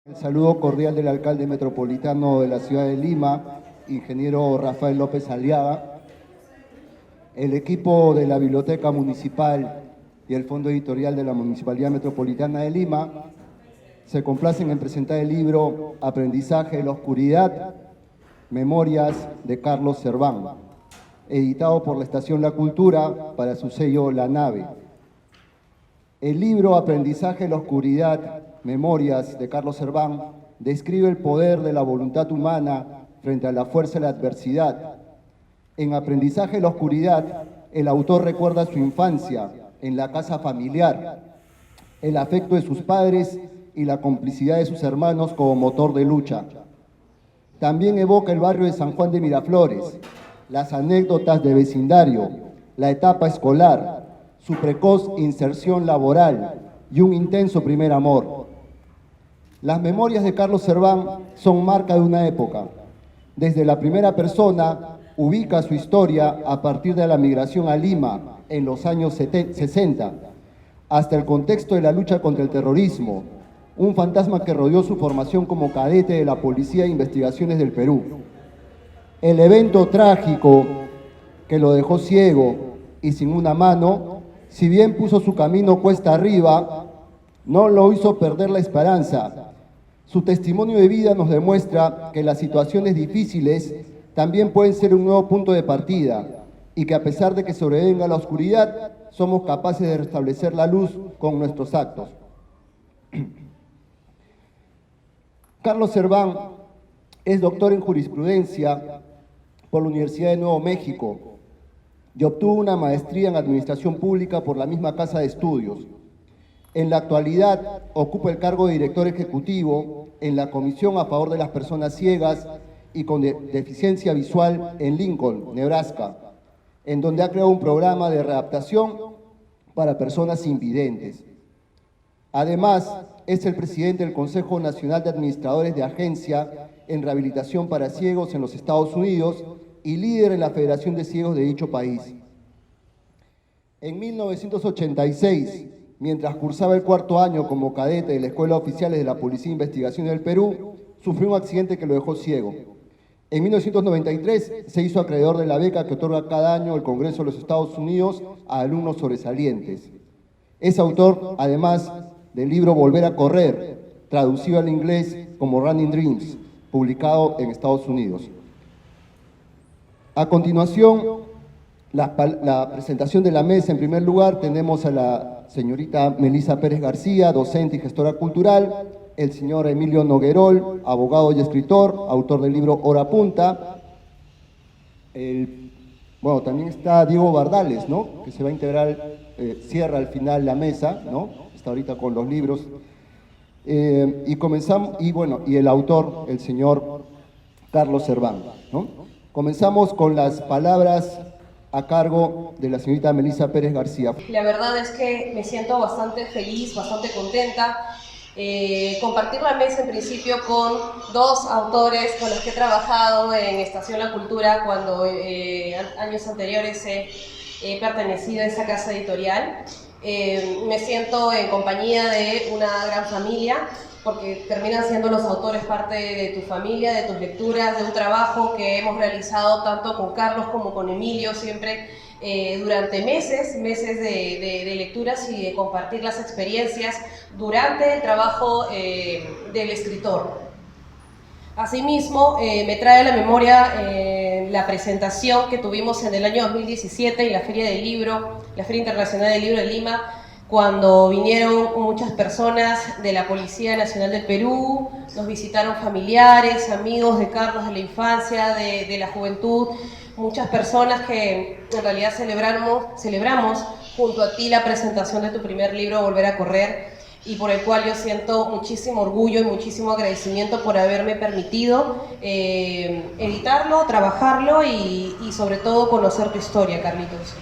El saludo cordial del alcalde metropolitano de la ciudad de Lima, ingeniero Rafael López Aliaga, el equipo de la Biblioteca Municipal y el Fondo Editorial de la Municipalidad Metropolitana de Lima se complacen en presentar el libro Aprendizaje de la Oscuridad, Memorias de Carlos Serván, editado por la Estación La Cultura para su sello La Nave. El libro Aprendizaje de la Oscuridad, Memorias de Carlos Serván describe el poder de la voluntad humana frente a la fuerza de la adversidad. En Aprendizaje de la Oscuridad, el autor recuerda su infancia en la casa familiar, el afecto de sus padres y la complicidad de sus hermanos como motor de lucha. También evoca el barrio de San Juan de Miraflores, las anécdotas de vecindario, la etapa escolar, su precoz inserción laboral y un intenso primer amor. Las memorias de Carlos Serván son marca de una época. Desde la primera persona ubica su historia a partir de la migración a Lima en los años 60, hasta el contexto de la lucha contra el terrorismo, un fantasma que rodeó su formación como cadete de la Policía de Investigaciones del Perú. El evento trágico que lo dejó ciego y sin una mano, si bien puso su camino cuesta arriba, no lo hizo perder la esperanza. Su testimonio de vida nos demuestra que las situaciones difíciles también pueden ser un nuevo punto de partida y que a pesar de que sobrevenga la oscuridad, somos capaces de restablecer la luz con nuestros actos. Carlos Serván es doctor en jurisprudencia por la Universidad de Nuevo México y obtuvo una maestría en administración pública por la misma casa de estudios. En la actualidad ocupa el cargo de director ejecutivo en la Comisión a favor de las personas ciegas y con deficiencia visual en Lincoln, Nebraska, en donde ha creado un programa de readaptación para personas invidentes. Además, es el presidente del Consejo Nacional de Administradores de Agencia en Rehabilitación para Ciegos en los Estados Unidos y líder en la Federación de Ciegos de dicho país. En 1986, mientras cursaba el cuarto año como cadete de la Escuela de Oficiales de la Policía de Investigaciones del Perú, sufrió un accidente que lo dejó ciego. En 1993 se hizo acreedor de la beca que otorga cada año el Congreso de los Estados Unidos a alumnos sobresalientes. Es autor, además, del libro Volver a Correr, traducido al inglés como Running Dreams, publicado en Estados Unidos. A continuación, la presentación de la mesa. En primer lugar, tenemos a la señorita Melissa Pérez García, docente y gestora cultural, el señor Emilio Noguerol, abogado y escritor, autor del libro Hora Punta. Bueno, también está Diego Bardales, ¿no?, que se va a integrar, cierra al final la mesa, ¿no?, está ahorita con los libros. Y comenzamos, y el autor, el señor Carlos Serván, ¿no? Comenzamos con las palabras a cargo de la señorita Melissa Pérez García. La verdad es que me siento bastante feliz, bastante contenta. Compartir la mesa en principio con dos autores con los que he trabajado en Estación La Cultura cuando años anteriores he pertenecido a esa casa editorial. Me siento en compañía de una gran familia, porque terminan siendo los autores parte de tu familia, de tus lecturas, de un trabajo que hemos realizado tanto con Carlos como con Emilio, siempre durante meses de lecturas y de compartir las experiencias durante el trabajo del escritor. Asimismo, me trae a la memoria la presentación que tuvimos en el año 2017 en la Feria del Libro, la Feria Internacional del Libro de Lima, cuando vinieron muchas personas de la Policía Nacional del Perú, nos visitaron familiares, amigos de Carlos de la infancia, de la juventud, muchas personas que en realidad celebramos junto a ti la presentación de tu primer libro, Volver a Correr, y por el cual yo siento muchísimo orgullo y muchísimo agradecimiento por haberme permitido editarlo, trabajarlo y sobre todo conocer tu historia, Carlitos.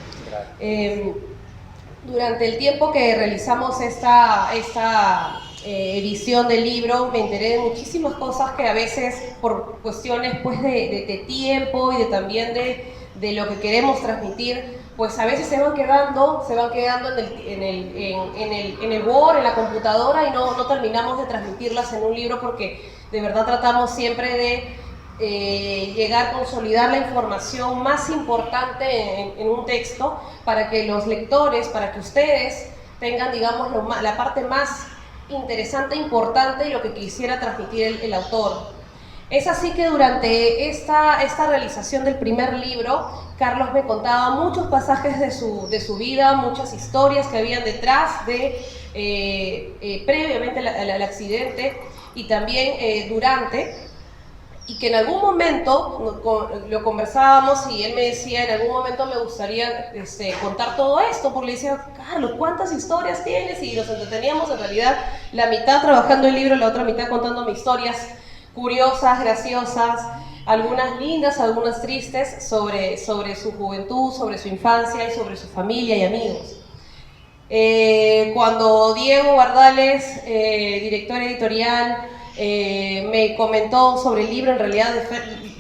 Durante el tiempo que realizamos esta edición del libro, me enteré de muchísimas cosas que a veces por cuestiones pues, de tiempo y también de lo que queremos transmitir, pues a veces se van quedando en el Word, en la computadora, y no terminamos de transmitirlas en un libro, porque de verdad tratamos siempre de llegar a consolidar la información más importante en un texto, para que los lectores, para que ustedes tengan, digamos, la parte más interesante, importante, y lo que quisiera transmitir el autor. Es así que durante esta realización del primer libro, Carlos me contaba muchos pasajes de su vida, muchas historias que habían detrás de, previamente al accidente, y también durante, y que en algún momento lo conversábamos, y él me decía, en algún momento me gustaría contar todo esto, porque le decía, Carlos, ¿cuántas historias tienes? Y nos entreteníamos, en realidad, la mitad trabajando el libro, la otra mitad contándome historias curiosas, graciosas, algunas lindas, algunas tristes, sobre su juventud, sobre su infancia y sobre su familia y amigos. Cuando Diego Bardales, director editorial, me comentó sobre el libro, en realidad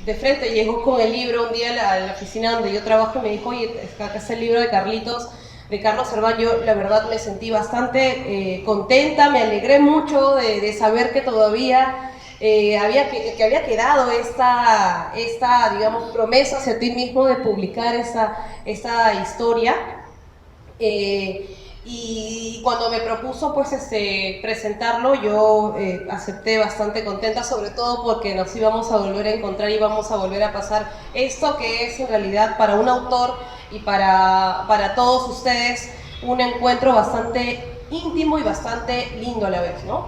de frente llegó con el libro un día a la oficina donde yo trabajo y me dijo, oye, acá está el libro de Carlos Serván. Yo la verdad me sentí bastante contenta, me alegré mucho de saber que todavía había quedado esta, digamos, promesa hacia ti mismo de publicar esta historia. Y cuando me propuso pues presentarlo, yo acepté bastante contenta, sobre todo porque nos íbamos a volver a encontrar, íbamos a volver a pasar esto que es en realidad para un autor y para todos ustedes un encuentro bastante íntimo y bastante lindo a la vez, ¿no?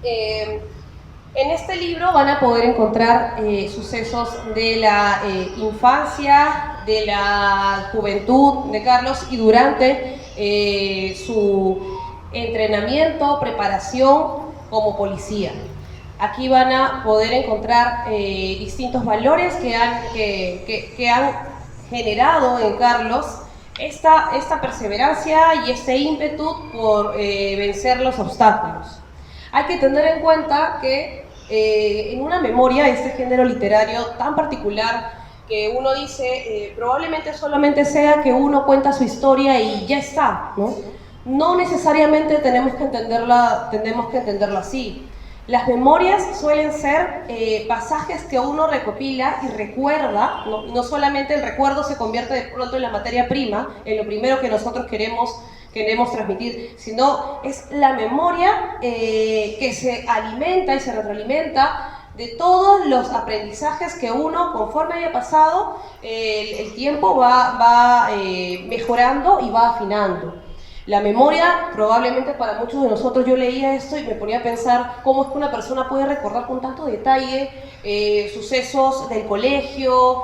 En este libro van a poder encontrar sucesos de la infancia, de la juventud de Carlos, y durante su entrenamiento, preparación como policía. Aquí van a poder encontrar distintos valores que han generado en Carlos esta perseverancia y este ímpetu por vencer los obstáculos. Hay que tener en cuenta que en una memoria, este género literario tan particular, que uno dice, probablemente solamente sea que uno cuenta su historia y ya está, ¿no? No necesariamente tenemos que entenderla así. Las memorias suelen ser pasajes que uno recopila y recuerda, ¿no? No solamente el recuerdo se convierte de pronto en la materia prima, en lo primero que nosotros queremos transmitir, sino es la memoria que se alimenta y se retroalimenta de todos los aprendizajes que uno, conforme haya pasado el tiempo, va mejorando y va afinando. La memoria, probablemente para muchos de nosotros, yo leía esto y me ponía a pensar cómo es que una persona puede recordar con tanto detalle sucesos del colegio,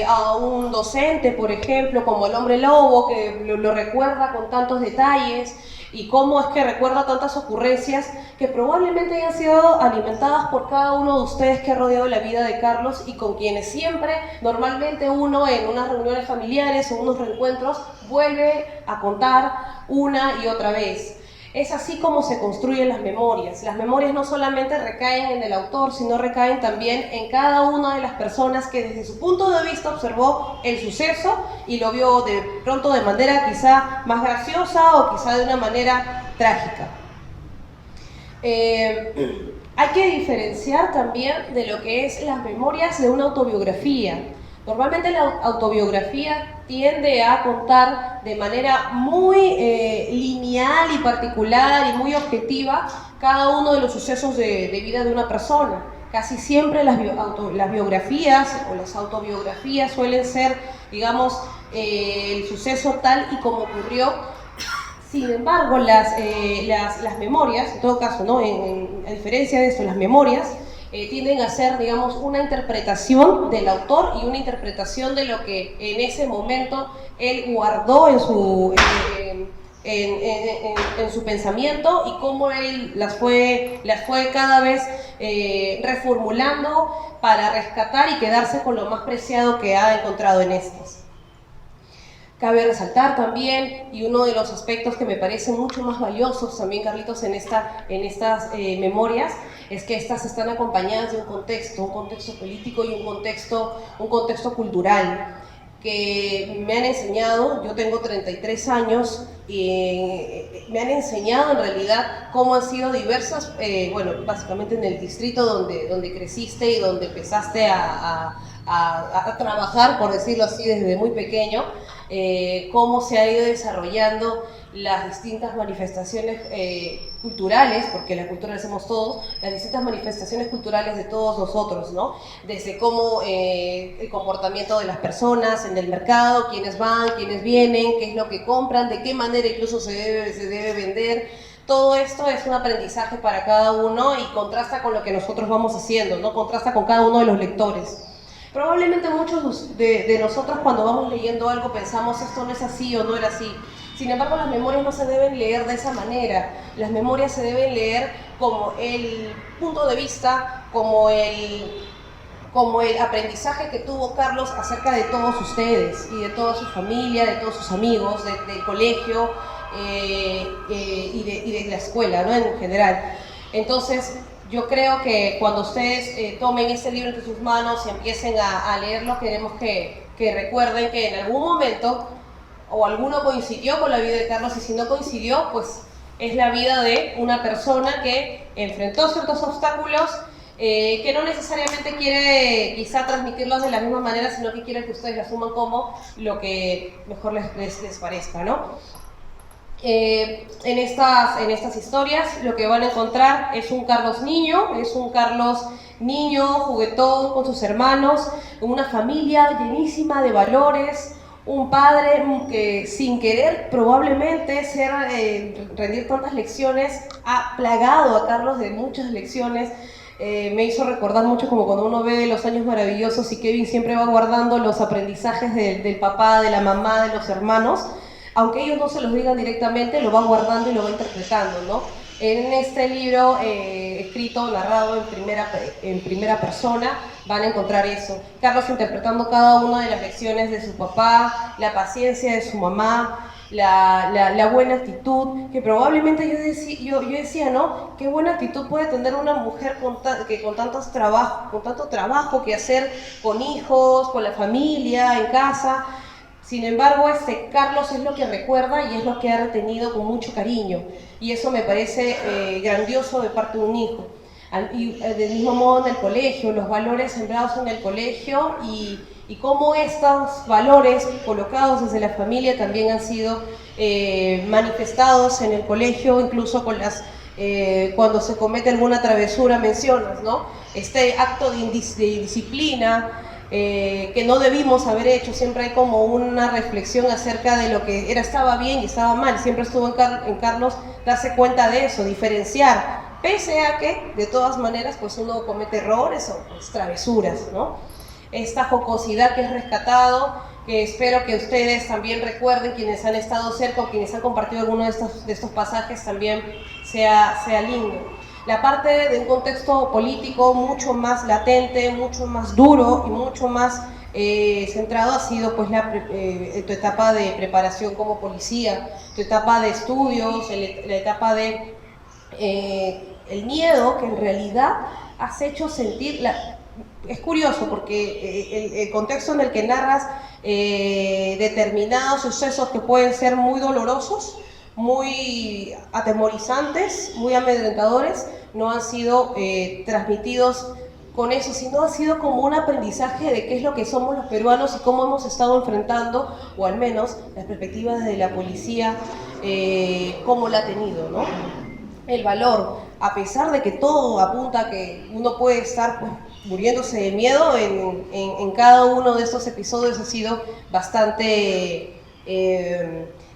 a un docente, por ejemplo, como el hombre lobo, que lo recuerda con tantos detalles, y cómo es que recuerda tantas ocurrencias que probablemente hayan sido alimentadas por cada uno de ustedes que ha rodeado la vida de Carlos, y con quienes siempre, normalmente uno en unas reuniones familiares o unos reencuentros, vuelve a contar una y otra vez. Es así como se construyen las memorias. Las memorias no solamente recaen en el autor, sino recaen también en cada una de las personas que desde su punto de vista observó el suceso y lo vio de pronto de manera quizá más graciosa o quizá de una manera trágica. Hay que diferenciar también de lo que es las memorias de una autobiografía. Normalmente la autobiografía tiende a contar de manera muy lineal y particular y muy objetiva cada uno de los sucesos de vida de una persona. Casi siempre las biografías o las autobiografías suelen ser, digamos, el suceso tal y como ocurrió. Sin embargo, las memorias, en todo caso, ¿no? A diferencia de esto, las memorias tienden a ser, digamos, una interpretación del autor y una interpretación de lo que en ese momento él guardó en su pensamiento, y cómo él las fue cada vez reformulando para rescatar y quedarse con lo más preciado que ha encontrado en estas. Cabe resaltar también, y uno de los aspectos que me parecen mucho más valiosos también, Carlitos, en estas memorias, es que estas están acompañadas de un contexto político y un contexto cultural. que me han enseñado. Yo tengo 33 años y me han enseñado en realidad cómo han sido diversas, bueno, básicamente en el distrito donde creciste y donde empezaste a trabajar, por decirlo así, desde muy pequeño, cómo se ha ido desarrollando las distintas manifestaciones culturales, porque la cultura la hacemos todos, las distintas manifestaciones culturales de todos nosotros, ¿no? Desde cómo el comportamiento de las personas en el mercado, quiénes van, quiénes vienen, qué es lo que compran, de qué manera incluso se debe vender. Todo esto es un aprendizaje para cada uno y contrasta con lo que nosotros vamos haciendo, ¿no? Contrasta con cada uno de los lectores. Probablemente muchos de nosotros cuando vamos leyendo algo pensamos esto no es así o no era así. Sin embargo, las memorias no se deben leer de esa manera. Las memorias se deben leer como el punto de vista, como el aprendizaje que tuvo Carlos acerca de todos ustedes y de toda su familia, de todos sus amigos, del colegio y de la escuela, ¿no? En general. Entonces, yo creo que cuando ustedes tomen este libro entre sus manos y empiecen a leerlo, queremos que recuerden que en algún momento o alguno coincidió con la vida de Carlos, y si no coincidió, pues es la vida de una persona que enfrentó ciertos obstáculos, que no necesariamente quiere quizá transmitirlos de la misma manera, sino que quiere que ustedes lo asuman como lo que mejor les parezca, ¿no? En estas historias lo que van a encontrar es un Carlos niño, juguetón con sus hermanos, una familia llenísima de valores, un padre que sin querer probablemente rendir tantas lecciones ha plagado a Carlos de muchas lecciones. Me hizo recordar mucho como cuando uno ve Los Años Maravillosos y Kevin siempre va guardando los aprendizajes del papá, de la mamá, de los hermanos, aunque ellos no se los digan directamente, lo va guardando y lo va interpretando, ¿no? En este libro escrito, narrado en primera persona, van a encontrar eso. Carlos interpretando cada una de las lecciones de su papá, la paciencia de su mamá, la buena actitud, que probablemente yo decía, ¿no? Qué buena actitud puede tener una mujer con tanto trabajo que hacer con hijos, con la familia, en casa. Sin embargo, Carlos es lo que recuerda y es lo que ha retenido con mucho cariño. Y eso me parece grandioso de parte de un hijo. Y del mismo modo en el colegio, los valores sembrados en el colegio y cómo estos valores colocados desde la familia también han sido manifestados en el colegio, incluso con cuando se comete alguna travesura mencionas, ¿no? Este acto de indisciplina, que no debimos haber hecho. Siempre hay como una reflexión acerca de lo que estaba bien y estaba mal. Siempre estuvo en Carlos darse cuenta de eso, diferenciar, pese a que de todas maneras pues uno comete errores o pues, travesuras, ¿no? Esta jocosidad que es rescatado, que espero que ustedes también recuerden, quienes han estado cerca o quienes han compartido alguno de estos pasajes, también sea lindo. La parte de un contexto político mucho más latente, mucho más duro y mucho más centrado ha sido pues tu etapa de preparación como policía, tu etapa de estudios, la etapa de el miedo que en realidad has hecho sentir. Es curioso porque el contexto en el que narras determinados sucesos que pueden ser muy dolorosos, muy atemorizantes, muy amedrentadores, no han sido transmitidos con eso, sino ha sido como un aprendizaje de qué es lo que somos los peruanos y cómo hemos estado enfrentando, o al menos las perspectivas de la policía, cómo la ha tenido, ¿no? El valor, a pesar de que todo apunta a que uno puede estar pues, muriéndose de miedo, en cada uno de estos episodios ha sido bastante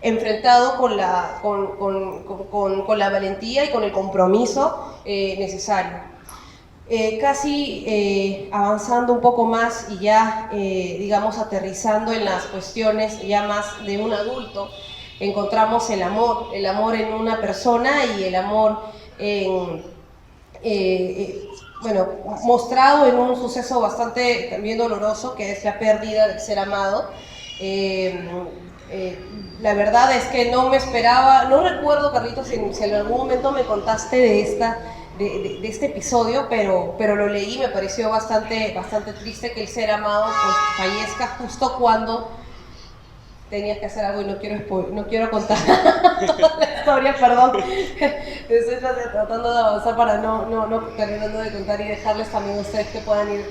enfrentado con la valentía y con el compromiso necesario. Casi avanzando un poco más y ya, digamos, aterrizando en las cuestiones ya más de un adulto, encontramos el amor en una persona y el amor bueno, mostrado en un suceso bastante también doloroso, que es la pérdida del ser amado. La verdad es que no me esperaba, no recuerdo, Carlitos, si en algún momento me contaste de de este episodio, pero lo leí y me pareció bastante triste que el ser amado pues fallezca justo cuando tenías que hacer algo y no quiero contar toda la historia, perdón. Estoy tratando de avanzar para no terminando de contar y dejarles también a ustedes que puedan ir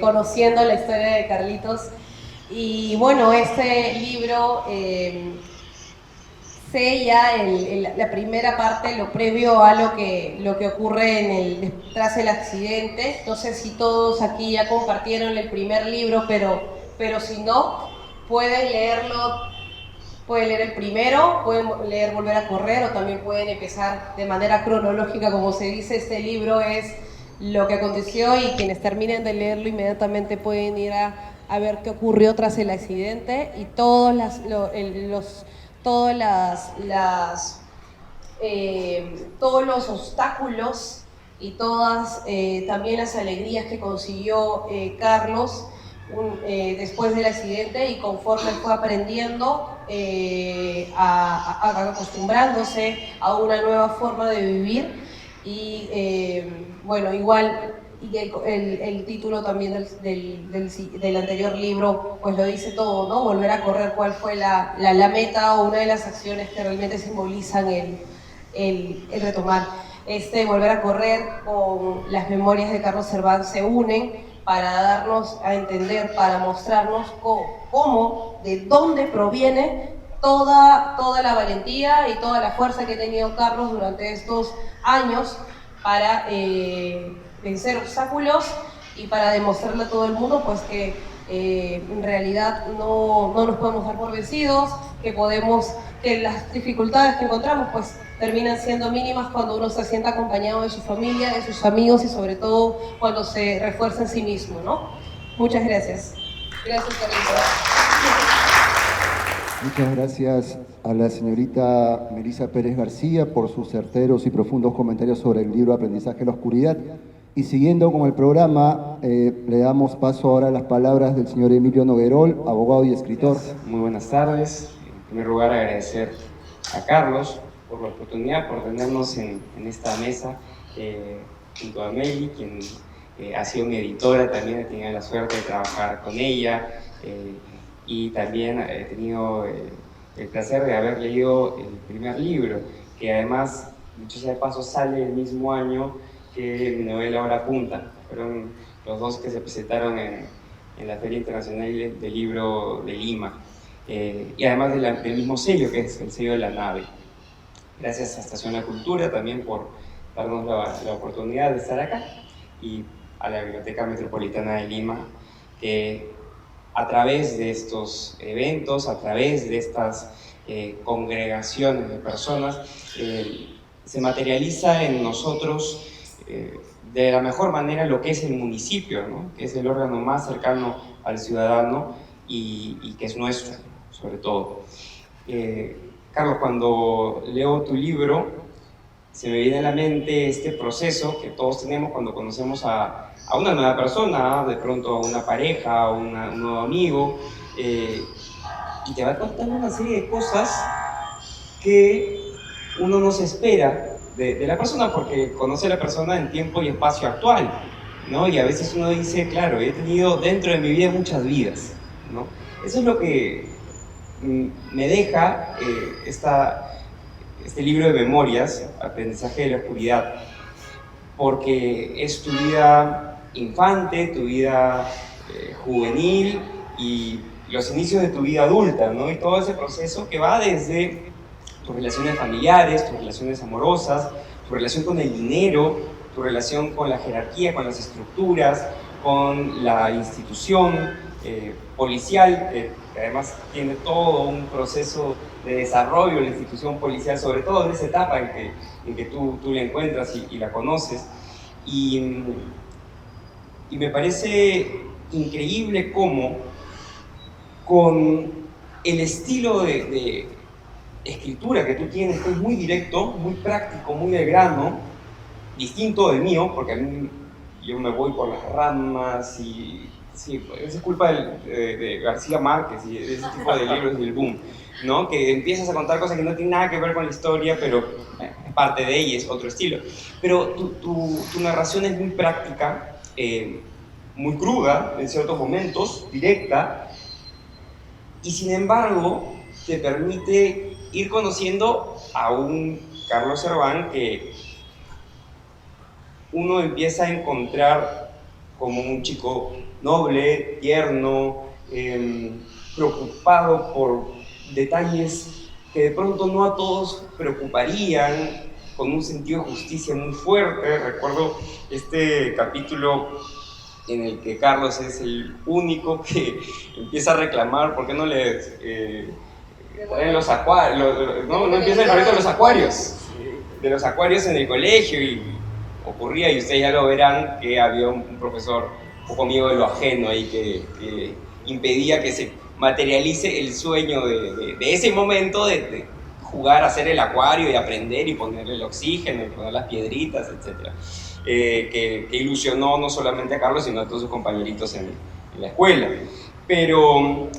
conociendo la historia de Carlitos. Y bueno, este libro sella la primera parte, lo previo a lo que ocurre tras el accidente. No sé si todos aquí ya compartieron el primer libro, pero si no, pueden leerlo, pueden leer el primero, pueden leer Volver a Correr o también pueden empezar de manera cronológica, como se dice. Este libro es lo que aconteció y quienes terminen de leerlo inmediatamente pueden ir a ver qué ocurrió tras el accidente y todos los obstáculos y todas también las alegrías que consiguió Carlos después del accidente, y conforme fue aprendiendo, acostumbrándose a una nueva forma de vivir. Y bueno, igual y el título también del anterior libro pues lo dice todo, ¿no? Volver a correr, cuál fue la meta o una de las acciones que realmente simbolizan el retomar. Volver a correr con las memorias de Carlos Serván se unen para darnos a entender, para mostrarnos cómo, de dónde proviene toda la valentía y toda la fuerza que ha tenido Carlos durante estos años para vencer obstáculos y para demostrarle a todo el mundo pues que en realidad no nos podemos dar por vencidos, que las dificultades que encontramos pues terminan siendo mínimas cuando uno se sienta acompañado de su familia, de sus amigos y sobre todo cuando se refuerza en sí mismo, ¿no? Muchas gracias. Gracias, Carlitos. Muchas gracias a la señorita Melissa Pérez García por sus certeros y profundos comentarios sobre el libro Aprendizaje en la Oscuridad. Y siguiendo con el programa, le damos paso ahora a las palabras del señor Emilio Noguerol, abogado y escritor. Muy buenas tardes. En primer lugar, agradecer a Carlos por la oportunidad, por tenernos en esta mesa, junto a Meli, quien ha sido mi editora, también he tenido la suerte de trabajar con ella, y también he tenido el placer de haber leído el primer libro, que además, dicho sea de paso, sale el mismo año que mi novela Hora Punta. Fueron los dos que se presentaron en la Feria Internacional del Libro de Lima, y además del mismo sello, que es el sello de la nave. Gracias a Estación La Cultura también por darnos la oportunidad de estar acá, y a la Biblioteca Metropolitana de Lima, que a través de estos eventos, a través de estas congregaciones de personas, se materializa en nosotros de la mejor manera lo que es el municipio, ¿no? Que es el órgano más cercano al ciudadano y que es nuestro, sobre todo. Carlos, cuando leo tu libro, se me viene a la mente este proceso que todos tenemos cuando conocemos a una nueva persona, de pronto a una pareja, a un nuevo amigo, y te va contando una serie de cosas que uno no se espera de la persona, porque conoce a la persona en tiempo y espacio actual, ¿no? Y a veces uno dice, claro, he tenido dentro de mi vida muchas vidas, ¿no? Eso es lo que me deja este libro de memorias, Aprendizaje de la Oscuridad, porque es tu vida infante, tu vida juvenil y los inicios de tu vida adulta, ¿no? Y todo ese proceso que va desde tus relaciones familiares, tus relaciones amorosas, tu relación con el dinero, tu relación con la jerarquía, con las estructuras, con la institución policial, que además tiene todo un proceso de desarrollo, la institución policial, sobre todo en esa etapa en que tú la encuentras y la conoces. Y me parece increíble cómo, con el estilo de escritura que tú tienes, que es muy directo, muy práctico, muy de grano, distinto del mío, porque a mí yo me voy por las ramas y sí, es culpa de García Márquez y de ese tipo de libros del boom, ¿no? Que empiezas a contar cosas que no tienen nada que ver con la historia, pero parte de ella, es otro estilo. Pero tu narración es muy práctica, muy cruda en ciertos momentos, directa, y sin embargo te permite ir conociendo a un Carlos Serván que uno empieza a encontrar como un chico noble, tierno, preocupado por detalles que de pronto no a todos preocuparían, con un sentido de justicia muy fuerte. Recuerdo este capítulo en el que Carlos es el único que empieza a reclamar por qué no le traen los acuarios, no empieza el proyecto de los acuarios en el colegio, y ocurría, y ustedes ya lo verán, que había un profesor un poco amigo de lo ajeno ahí que impedía que se materialice el sueño de ese momento de jugar a hacer el acuario y aprender y ponerle el oxígeno y poner las piedritas, etc. Que ilusionó no solamente a Carlos, sino a todos sus compañeritos en la escuela. Pero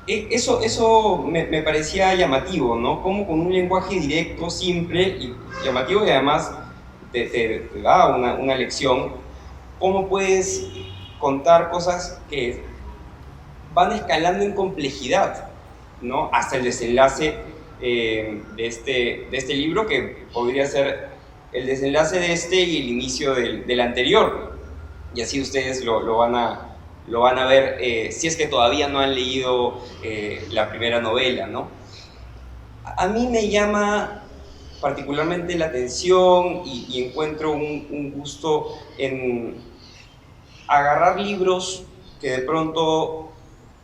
eso me parecía llamativo, ¿no? Como con un lenguaje directo, simple y llamativo, y además te da una lección, cómo puedes contar cosas que van escalando en complejidad, ¿no? Hasta el desenlace de este libro, que podría ser el desenlace de este y el inicio del anterior. Y así ustedes lo van a ver, si es que todavía no han leído la primera novela, ¿no? A mí me llama particularmente la atención y encuentro un gusto en agarrar libros que de pronto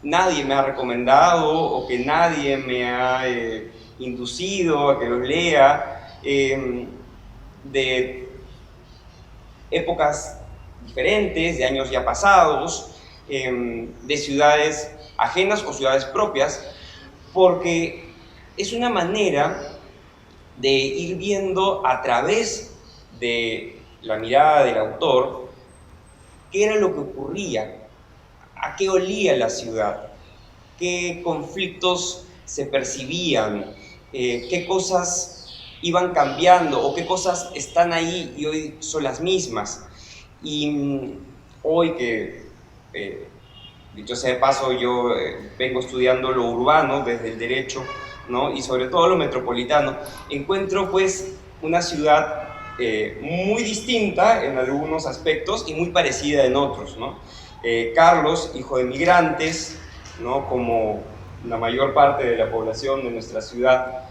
nadie me ha recomendado o que nadie me ha inducido a que los lea, de épocas diferentes, de años ya pasados, de ciudades ajenas o ciudades propias, porque es una manera de ir viendo a través de la mirada del autor qué era lo que ocurría, a qué olía la ciudad, qué conflictos se percibían, qué cosas iban cambiando o qué cosas están ahí y hoy son las mismas. Y hoy que, dicho sea de paso, yo vengo estudiando lo urbano desde el derecho, ¿no? Y sobre todo lo metropolitano, encuentro pues una ciudad muy distinta en algunos aspectos y muy parecida en otros, ¿no? Carlos, hijo de migrantes, ¿no? Como la mayor parte de la población de nuestra ciudad,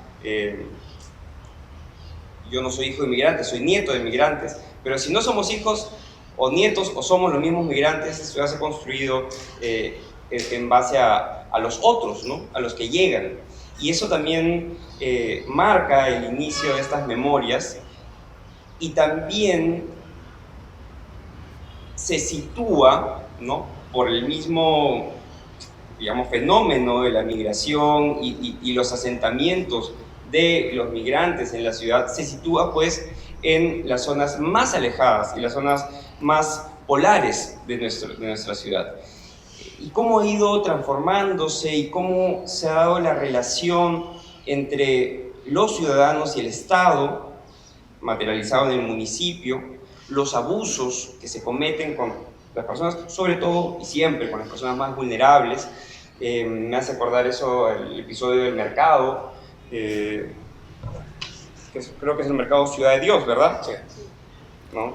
yo no soy hijo de migrantes, soy nieto de migrantes, pero si no somos hijos o nietos o somos los mismos migrantes, esta ciudad se ha construido en base a los otros, ¿no? A los que llegan. Y eso también marca el inicio de estas memorias, y también se sitúa, ¿no? Por el mismo, digamos, fenómeno de la migración y los asentamientos de los migrantes en la ciudad, se sitúa pues en las zonas más alejadas y las zonas más polares de nuestra ciudad. Y cómo ha ido transformándose y cómo se ha dado la relación entre los ciudadanos y el Estado, materializado en el municipio, los abusos que se cometen con las personas, sobre todo y siempre con las personas más vulnerables. Me hace acordar eso el episodio del mercado, que creo que es el mercado Ciudad de Dios, ¿verdad? Sí. ¿No?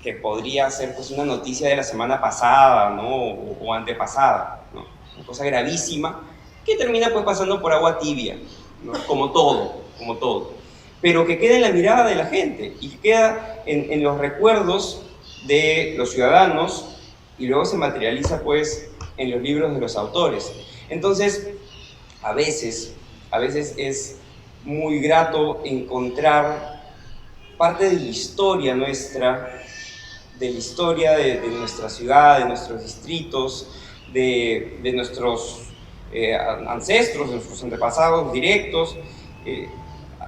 Que podría ser pues una noticia de la semana pasada, ¿no? o antepasada, ¿no? Una cosa gravísima que termina pues pasando por agua tibia, ¿no? Como todo, pero que queda en la mirada de la gente y que queda en los recuerdos de los ciudadanos y luego se materializa pues en los libros de los autores. Entonces, a veces es muy grato encontrar parte de la historia nuestra, de la historia de nuestra ciudad, de nuestros distritos, de nuestros ancestros, de nuestros antepasados directos,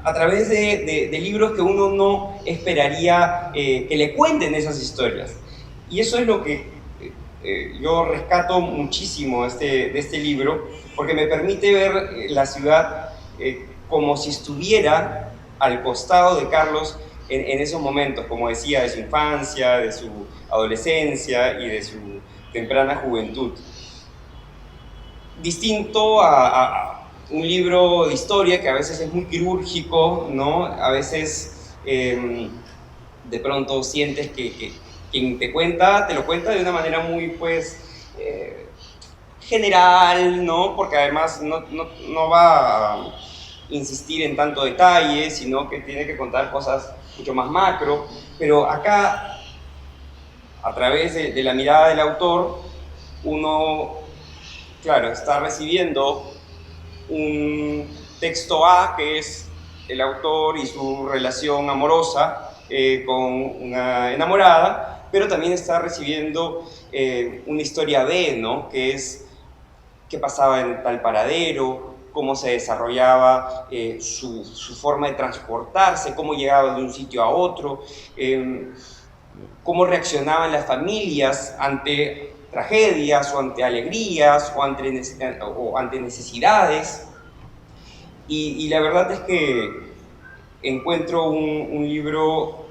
a través de libros que uno no esperaría que le cuenten esas historias. Y eso es lo que yo rescato muchísimo de este libro, porque me permite ver la ciudad como si estuviera al costado de Carlos en esos momentos, como decía, de su infancia, de su adolescencia y de su temprana juventud. Distinto a un libro de historia que a veces es muy quirúrgico, ¿no? A veces de pronto sientes que quien te cuenta, te lo cuenta de una manera muy, pues, general, ¿no? Porque además no va a insistir en tanto detalle, sino que tiene que contar cosas mucho más macro. Pero acá, a través de la mirada del autor, uno, claro, está recibiendo un texto A, que es el autor y su relación amorosa con una enamorada, pero también está recibiendo una historia B, ¿no? Que es qué pasaba en tal paradero, cómo se desarrollaba su forma de transportarse, cómo llegaba de un sitio a otro, cómo reaccionaban las familias ante tragedias o ante alegrías o ante necesidades. Y la verdad es que encuentro un libro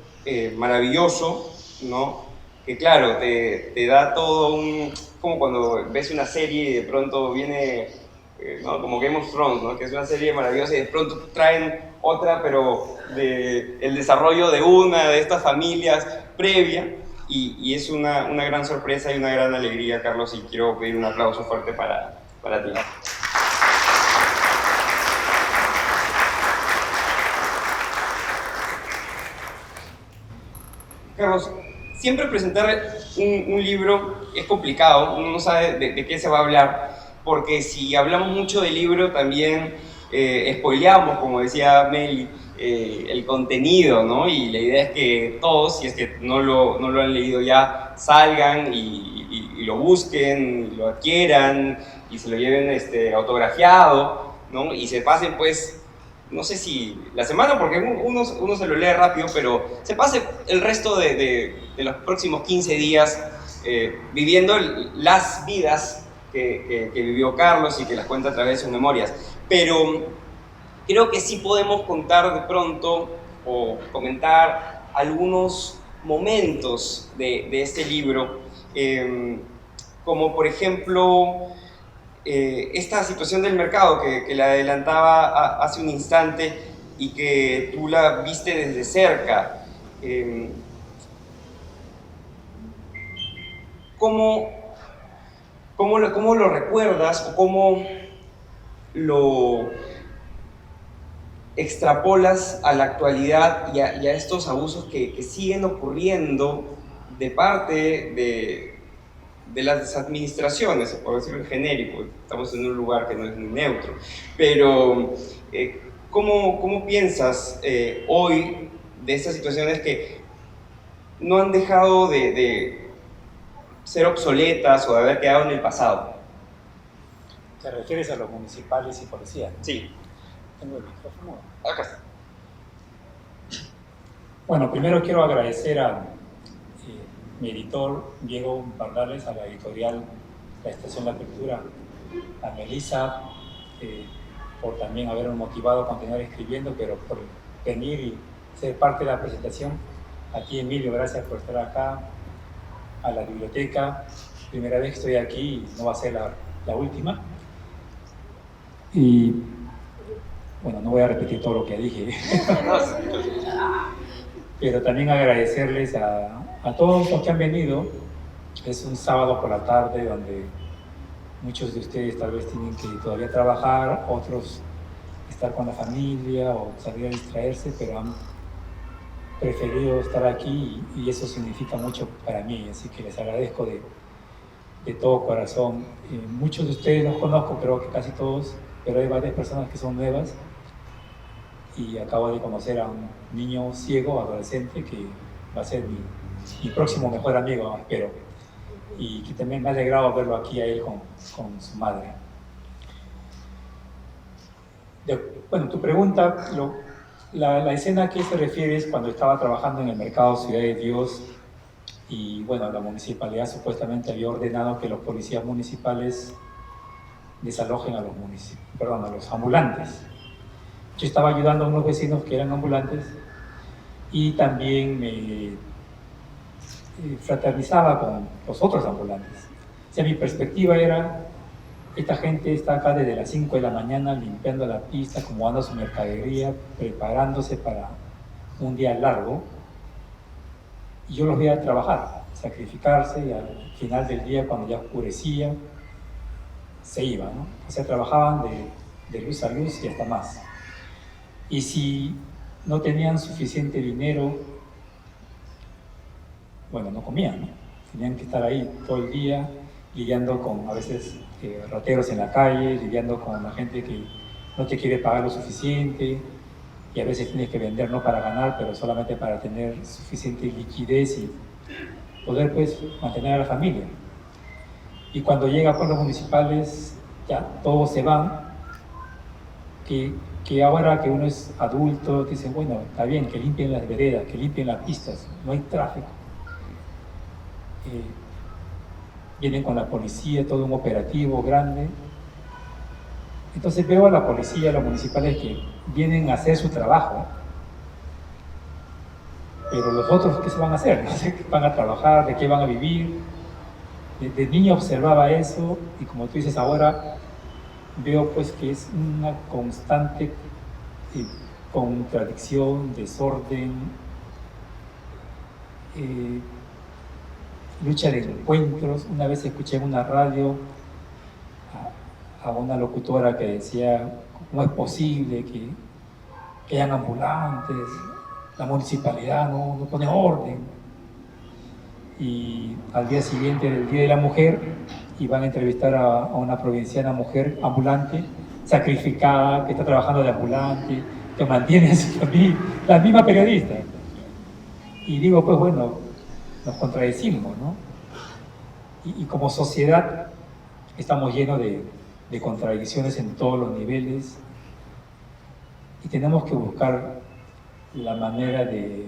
maravilloso, ¿no? Que claro, te da todo un... como cuando ves una serie y de pronto viene, ¿no? Como Game of Thrones, ¿no? Que es una serie maravillosa y de pronto traen otra, pero el desarrollo de una de estas familias previa. Y es una gran sorpresa y una gran alegría, Carlos, y quiero pedir un aplauso fuerte para ti. Carlos, siempre presentar un libro es complicado, uno no sabe de qué se va a hablar, porque si hablamos mucho del libro también spoileamos, como decía Meli, el contenido, ¿no? Y la idea es que todos, si es que no lo han leído ya, salgan y lo busquen, y lo adquieran, y se lo lleven autografiado, ¿no? Y se pasen, pues, no sé si la semana, porque uno se lo lee rápido, pero se pase el resto de los próximos 15 días viviendo las vidas que vivió Carlos y que las cuenta a través de sus memorias. Pero creo que sí podemos contar de pronto o comentar algunos momentos de este libro, como por ejemplo esta situación del mercado que la adelantaba hace un instante y que tú la viste desde cerca. ¿Cómo lo recuerdas o cómo lo extrapolas a la actualidad y a estos abusos que siguen ocurriendo de parte de las administraciones, por decirlo en genérico? Estamos en un lugar que no es muy neutro, pero ¿cómo piensas hoy de estas situaciones que no han dejado de ser obsoletas o de haber quedado en el pasado? ¿Te refieres a los municipales y policías? Sí. Tengo el micrófono. Acá está. Bueno, primero quiero agradecer a mi editor Diego Bardales, a la editorial La Estación La Cultura, a Melissa por también haberme motivado a continuar escribiendo, pero por venir y ser parte de la presentación. A ti, Emilio, gracias por estar acá. A la biblioteca, primera vez que estoy aquí y no va a ser la última. Y bueno, no voy a repetir todo lo que dije. Pero también agradecerles a todos los que han venido. Es un sábado por la tarde donde muchos de ustedes tal vez tienen que todavía trabajar, otros estar con la familia o salir a distraerse, pero han preferido estar aquí y eso significa mucho para mí, así que les agradezco de todo corazón. Muchos de ustedes los conozco, creo que casi todos, pero hay varias personas que son nuevas y acabo de conocer a un niño ciego, adolescente, que va a ser mi próximo mejor amigo, espero, y que también me ha alegrado verlo aquí a él con su madre. Bueno, tu pregunta, la escena a que se refiere es cuando estaba trabajando en el mercado Ciudad de Dios y bueno, la municipalidad supuestamente había ordenado que los policías municipales desalojen a los ambulantes. Yo estaba ayudando a unos vecinos que eran ambulantes y también me fraternizaba con los otros ambulantes. O sea, mi perspectiva era, esta gente está acá desde las 5 de la mañana limpiando la pista, acomodando su mercadería, preparándose para un día largo, y yo los veía trabajar, sacrificarse, y al final del día, cuando ya oscurecía, se iban, ¿no? O sea, trabajaban de luz a luz y hasta más. Y si no tenían suficiente dinero, bueno, no comían, ¿no? Tenían que estar ahí todo el día lidiando con, a veces, rateros en la calle, lidiando con la gente que no te quiere pagar lo suficiente, y a veces tienes que vender no para ganar, pero solamente para tener suficiente liquidez y poder, pues, mantener a la familia. Y cuando llega a acuerdos municipales, ya todos se van, que ahora que uno es adulto, te dicen, bueno, está bien, que limpien las veredas, que limpien las pistas, no hay tráfico. Vienen con la policía, todo un operativo grande. Entonces veo a la policía, a los municipales que vienen a hacer su trabajo, pero los otros, ¿qué se van a hacer? No sé, ¿qué van a trabajar? ¿De qué van a vivir? De niño observaba eso, y como tú dices ahora, veo pues que es una constante contradicción, desorden, lucha de encuentros. Una vez escuché en una radio a una locutora que decía, ¿cómo es posible que hayan ambulantes? La municipalidad no pone orden. Y al día siguiente del Día de la Mujer, iban a entrevistar a una provinciana mujer ambulante, sacrificada, que está trabajando de ambulante, que mantiene a su familia, la misma periodista. Y digo, pues bueno, nos contradecimos, ¿no? Y como sociedad estamos llenos de contradicciones en todos los niveles, y tenemos que buscar la manera de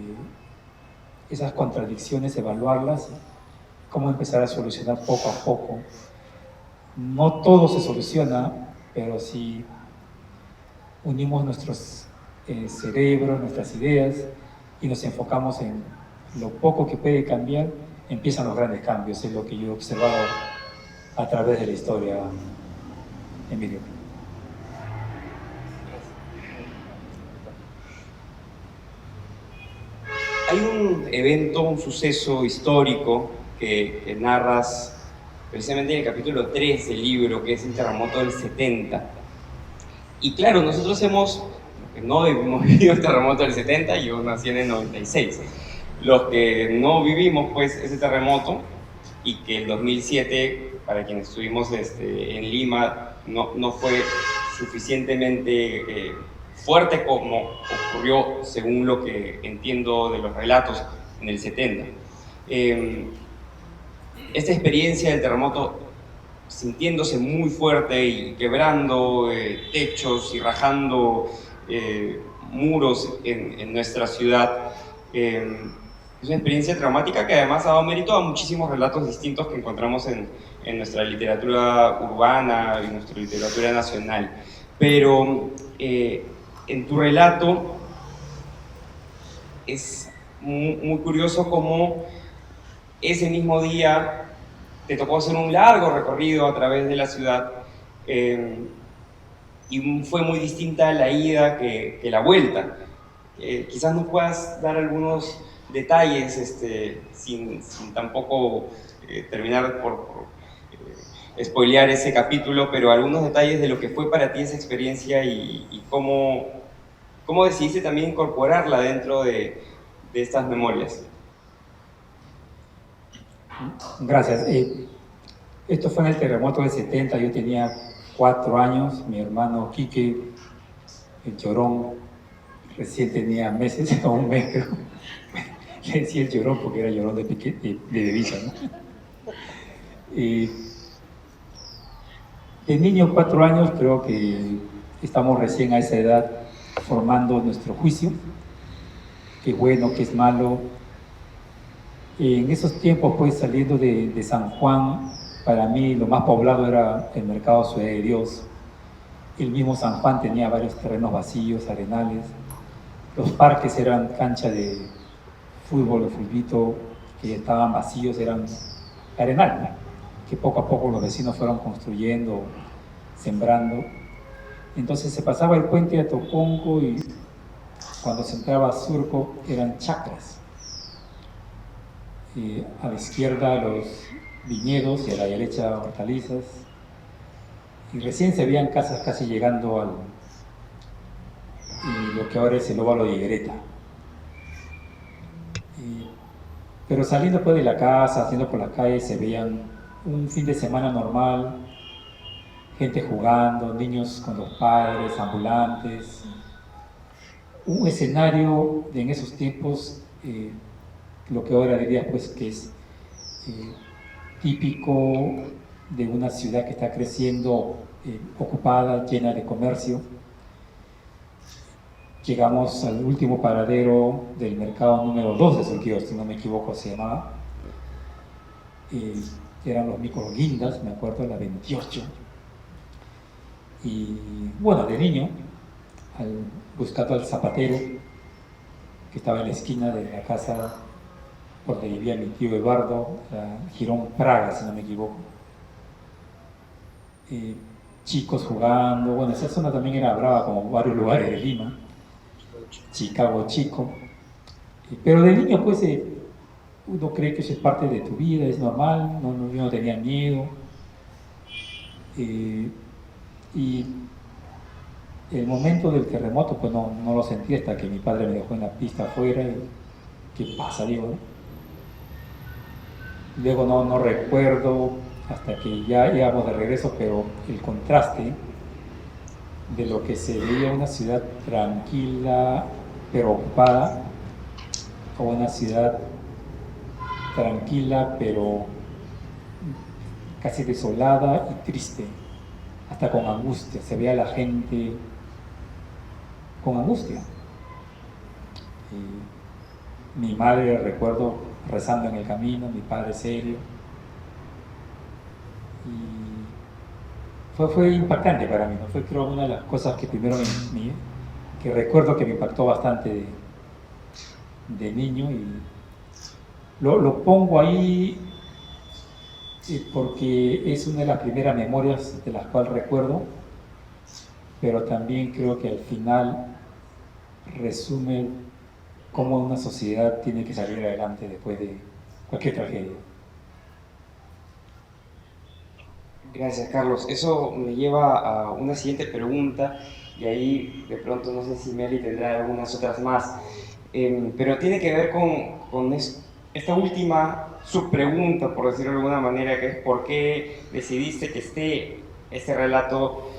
esas contradicciones, evaluarlas, cómo empezar a solucionar poco a poco. No todo se soluciona, pero si unimos nuestros cerebros, nuestras ideas, y nos enfocamos en lo poco que puede cambiar, empiezan los grandes cambios. Es lo que yo he observado a través de la historia, Emilio. Hay un evento, un suceso histórico que narras precisamente en el capítulo 3 del libro, que es el terremoto del 70. Y claro, nosotros no hemos vivido el terremoto del 70, yo nací en el 96. Los que no vivimos pues ese terremoto, y que el 2007, para quienes estuvimos en Lima, no fue suficientemente fuerte como ocurrió, según lo que entiendo de los relatos, en el 70. Esta experiencia del terremoto, sintiéndose muy fuerte y quebrando techos y rajando muros en nuestra ciudad, es una experiencia traumática que además ha dado mérito a muchísimos relatos distintos que encontramos en nuestra literatura urbana y nuestra literatura nacional. Pero en tu relato es muy curioso cómo ese mismo día te tocó hacer un largo recorrido a través de la ciudad, y fue muy distinta la ida que la vuelta. Quizás nos puedas dar algunos detalles, sin tampoco terminar por spoilear ese capítulo, pero algunos detalles de lo que fue para ti esa experiencia y cómo decidiste también incorporarla dentro de estas memorias. Gracias. Esto fue en el terremoto del 70, yo tenía 4 años, mi hermano Quique, el Llorón, recién tenía meses, o un mes creo. Le decía el Llorón porque era Llorón de Bebisa, ¿no? De niño, 4 años, creo que estamos recién a esa edad formando nuestro juicio, qué es bueno, qué es malo. En esos tiempos, pues, saliendo de San Juan, para mí lo más poblado era el mercado Ciudad de Dios. El mismo San Juan tenía varios terrenos vacíos, arenales. Los parques eran cancha de fútbol o fulbito que estaban vacíos, eran arenal, ¿no? Que poco a poco los vecinos fueron construyendo, sembrando. Entonces se pasaba el puente a Toconco y cuando se entraba a Surco eran chacras. Y a la izquierda los viñedos y a la derecha hortalizas. Y recién se veían casas casi llegando al lo que ahora es el óvalo de Higuereta. Pero saliendo pues de la casa, haciendo por la calle, se veían un fin de semana normal, gente jugando, niños con los padres, ambulantes. Un escenario de en esos tiempos, lo que ahora diría pues que es típico de una ciudad que está creciendo, ocupada, llena de comercio. Llegamos al último paradero del mercado número 2 de Surquillo, si no me equivoco se llamaba. Eran los micros guindas, me acuerdo, la 28. Y bueno, de niño, buscando al zapatero, que estaba en la esquina de la casa por donde vivía mi tío Eduardo, Girón Praga, si no me equivoco. Chicos jugando, bueno, esa zona también era brava, como varios lugares de Lima. Chicago Chico, pero de niño pues uno cree que eso es parte de tu vida, es normal, yo no tenía miedo, y el momento del terremoto pues no lo sentí hasta que mi padre me dejó en la pista afuera y ¿qué pasa? Digo, ¿no? Luego no recuerdo hasta que ya íbamos de regreso, pero el contraste de lo que se veía una ciudad tranquila pero ocupada, o una ciudad tranquila pero casi desolada y triste, hasta con angustia. Se veía a la gente con angustia. Mi madre, recuerdo, rezando en el camino, mi padre serio. Fue impactante para mí, ¿no? Fue creo una de las cosas que primero que recuerdo que me impactó bastante de niño, y lo pongo ahí porque es una de las primeras memorias de las cuales recuerdo, pero también creo que al final resume cómo una sociedad tiene que salir adelante después de cualquier tragedia. Gracias, Carlos. Eso me lleva a una siguiente pregunta, y ahí de pronto no sé si Meli tendrá algunas otras más, pero tiene que ver con esta última subpregunta, por decirlo de alguna manera, que es ¿por qué decidiste que esté este relato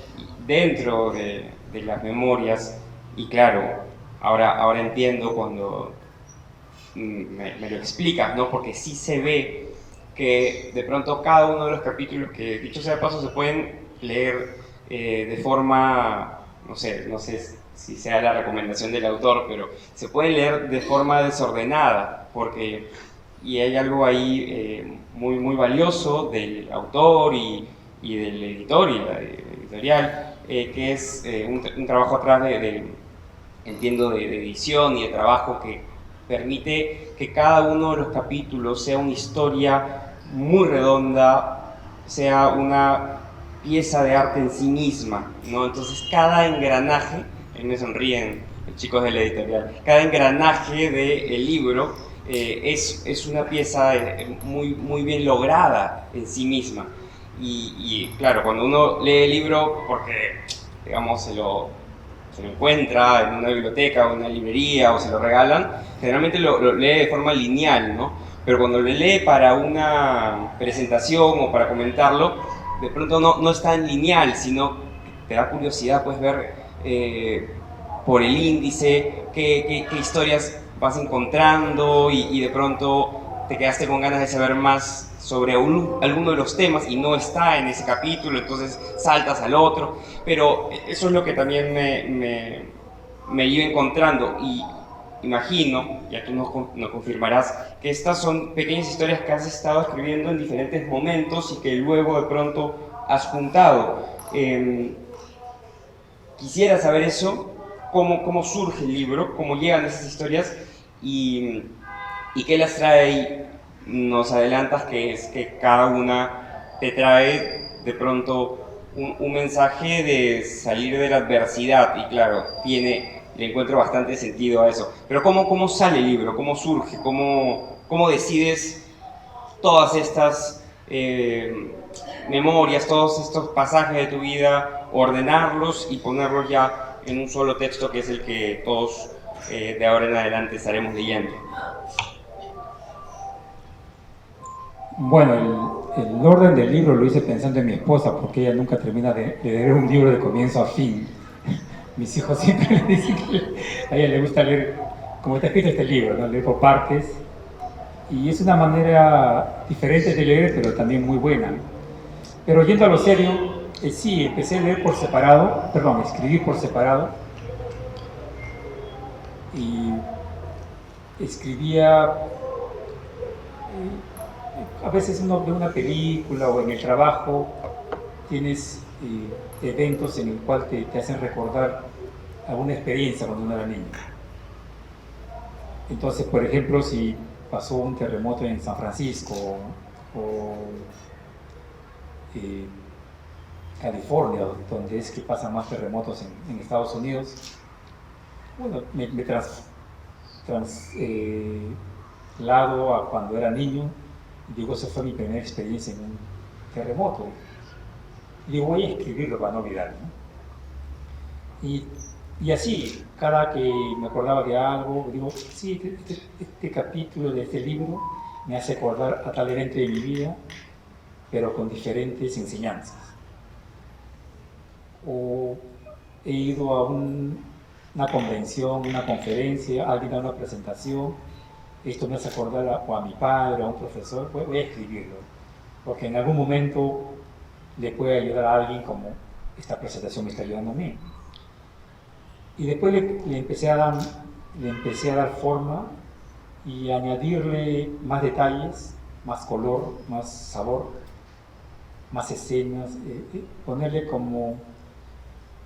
dentro de las memorias? Y claro, ahora entiendo cuando me lo explicas, ¿no? Porque sí se ve que de pronto cada uno de los capítulos, que dicho sea de paso se pueden leer de forma, no sé si sea la recomendación del autor, pero se pueden leer de forma desordenada, y hay algo ahí muy valioso del autor y del editor y la editorial, que es un trabajo atrás entiendo, de edición y de trabajo que permite que cada uno de los capítulos sea una historia muy redonda, sea una pieza de arte en sí misma, ¿no? Entonces cada engranaje, ahí me sonríen los chicos de la editorial, cada engranaje del libro es una pieza muy bien lograda en sí misma. Y claro, cuando uno lee el libro, porque digamos se lo encuentra en una biblioteca o en una librería o se lo regalan, generalmente lo lee de forma lineal, ¿no? Pero cuando lo lee para una presentación o para comentarlo, de pronto no es tan lineal, sino te da curiosidad pues ver por el índice qué historias vas encontrando, y de pronto te quedaste con ganas de saber más sobre alguno de los temas y no está en ese capítulo, entonces saltas al otro. Pero eso es lo que también me iba encontrando, y imagino, ya tú nos confirmarás, que estas son pequeñas historias que has estado escribiendo en diferentes momentos y que luego de pronto has juntado. Quisiera saber eso, cómo surge el libro, cómo llegan esas historias y qué las trae ahí. Nos adelantas que es que cada una te trae de pronto un mensaje de salir de la adversidad y claro, le encuentro bastante sentido a eso. Pero ¿cómo sale el libro? ¿Cómo surge? ¿Cómo decides todas estas memorias, todos estos pasajes de tu vida, ordenarlos y ponerlos ya en un solo texto que es el que todos de ahora en adelante estaremos leyendo? Bueno, el orden del libro lo hice pensando en mi esposa, porque ella nunca termina de leer un libro de comienzo a fin. Mis hijos siempre le dicen que a ella le gusta leer, como está escrito este libro, ¿no? Leer por partes. Y es una manera diferente de leer, pero también muy buena. Pero yendo a lo serio, sí, empecé a leer por separado, escribir por separado. Y escribía... a veces uno ve una película o en el trabajo tienes eventos en el cual te hacen recordar alguna experiencia cuando uno era niño. Entonces, por ejemplo, si pasó un terremoto en San Francisco o California, donde es que pasan más terremotos en Estados Unidos, bueno, me traslado a cuando era niño. Digo, esa fue mi primera experiencia en un terremoto. Digo, voy a escribirlo para no olvidar, ¿no? Y así, cada que me acordaba de algo, digo, sí, este capítulo de este libro me hace acordar a tal evento de mi vida, pero con diferentes enseñanzas. O he ido a una convención, una conferencia, alguien da una presentación, esto me hace acordar a mi padre, a un profesor, voy a escribirlo, porque en algún momento le puede ayudar a alguien como esta presentación me está ayudando a mí. Y después le empecé a dar forma y añadirle más detalles, más color, más sabor, más escenas, ponerle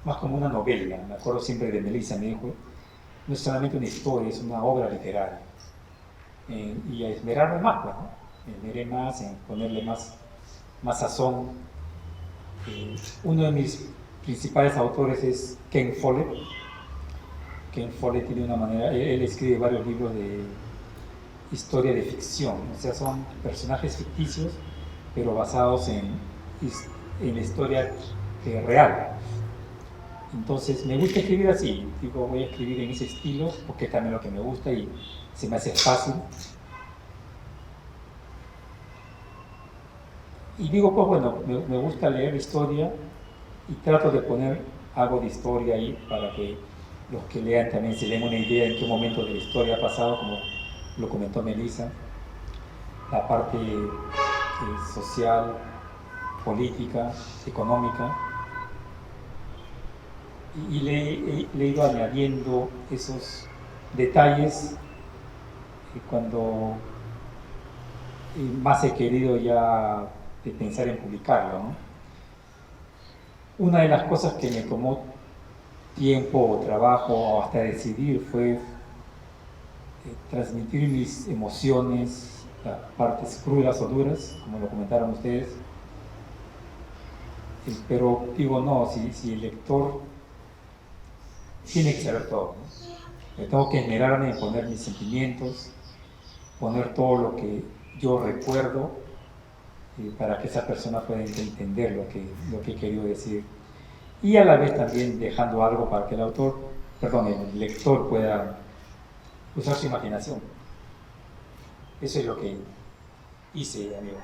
más como una novela. Me acuerdo siempre de Melissa, me dijo, no es solamente una historia, es una obra literaria. Y a esmerarme más, pues, ¿no? Me esmeré más en ponerle más sazón. Uno de mis principales autores es Ken Follett. Ken Follett tiene una manera, él escribe varios libros de historia de ficción, o sea, son personajes ficticios, pero basados en la historia real. Entonces, me gusta escribir así, digo, voy a escribir en ese estilo, porque es también lo que me gusta y se me hace fácil. Y digo, pues bueno, me gusta leer historia y trato de poner algo de historia ahí para que los que lean también se den una idea en qué momento de la historia ha pasado, como lo comentó Melissa, la parte social, política, económica. Y le he ido añadiendo esos detalles cuando más he querido ya pensar en publicarlo, ¿no? Una de las cosas que me tomó tiempo o trabajo o hasta decidir fue transmitir mis emociones, las partes crudas o duras, como lo comentaron ustedes. Pero digo, no, si el lector tiene que saber todo, ¿no? Tengo que esmerarme en poner mis sentimientos, poner todo lo que yo recuerdo para que esa persona pueda entender lo que he querido decir. Y a la vez también dejando algo para que el lector pueda usar su imaginación. Eso es lo que hice, amigo.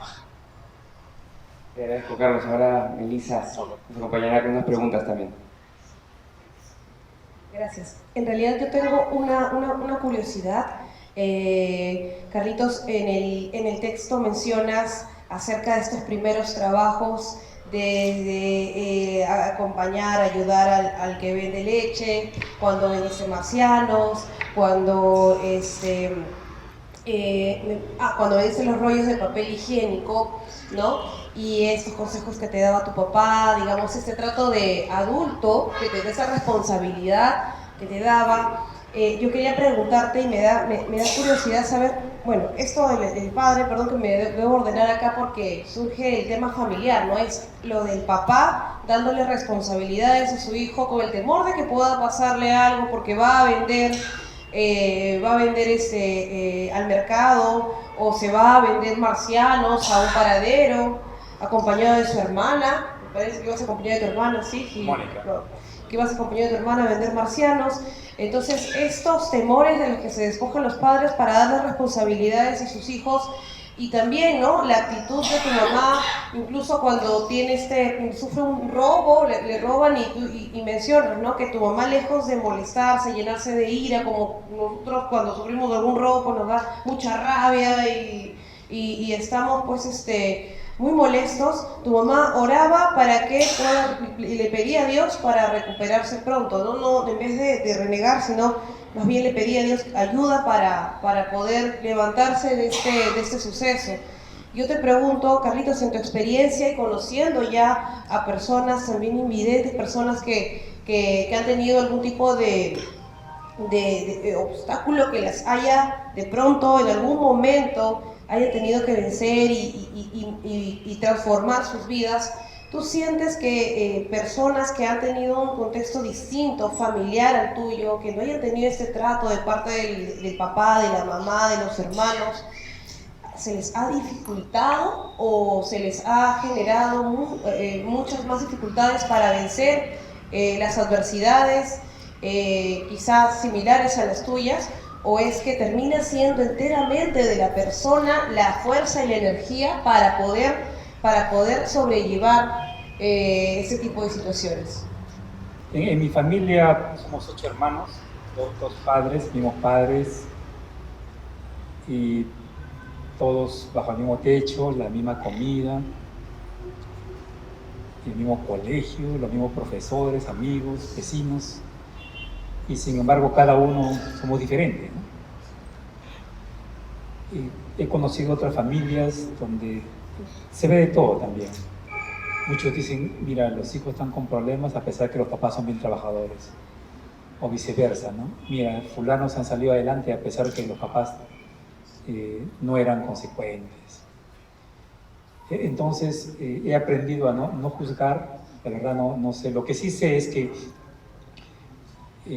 Te agradezco, Carlos. Ahora Melissa nos acompañará con unas preguntas también. Gracias. En realidad yo tengo una curiosidad. Carlitos, en el texto mencionas acerca de estos primeros trabajos de acompañar, ayudar al que vende leche, cuando bendice marcianos, cuando cuando bendice los rollos de papel higiénico, ¿no? Y estos consejos que te daba tu papá, digamos, este trato de adulto que te da esa responsabilidad que te daba. Yo quería preguntarte y me da curiosidad saber, bueno, esto del padre, perdón que me debo ordenar acá porque surge el tema familiar, ¿no? Es lo del papá dándole responsabilidades a su hijo con el temor de que pueda pasarle algo porque va a vender al mercado o se va a vender marcianos a un paradero acompañado de su hermana. Me parece que vas a acompañar de tu hermana, sí, Mónica. que vas a acompañar de tu hermana a vender marcianos. Entonces, estos temores de los que se despojan los padres para darles responsabilidades a sus hijos, y también, ¿no?, la actitud de tu mamá, incluso cuando sufre un robo, le roban y mencionas, ¿no?, que tu mamá, lejos de molestarse, llenarse de ira, como nosotros cuando sufrimos algún robo, pues nos da mucha rabia y estamos, pues, muy molestos. Tu mamá oraba para que le pedía a Dios para recuperarse pronto, no en vez de renegar, sino más bien le pedía a Dios ayuda para poder levantarse de este suceso. Yo te pregunto, Carlitos, en tu experiencia y conociendo ya a personas también invidentes, personas que han tenido algún tipo de obstáculo que las haya de pronto en algún momento haya tenido que vencer y transformar sus vidas, ¿tú sientes que personas que han tenido un contexto distinto, familiar al tuyo, que no hayan tenido este trato de parte del papá, de la mamá, de los hermanos, se les ha dificultado o se les ha generado muchas más dificultades para vencer las adversidades, quizás similares a las tuyas, o es que termina siendo enteramente de la persona la fuerza y la energía para poder sobrellevar ese tipo de situaciones? En mi familia somos 8 hermanos, dos padres, mismos padres, y todos bajo el mismo techo, la misma comida, el mismo colegio, los mismos profesores, amigos, vecinos, y sin embargo cada uno somos diferentes, ¿no? Y he conocido otras familias donde se ve de todo también. Muchos dicen, mira, los hijos están con problemas a pesar que los papás son bien trabajadores, o viceversa, ¿no? Mira, fulanos han salido adelante a pesar que los papás no eran consecuentes. Entonces he aprendido a no juzgar, la verdad no sé. Lo que sí sé es que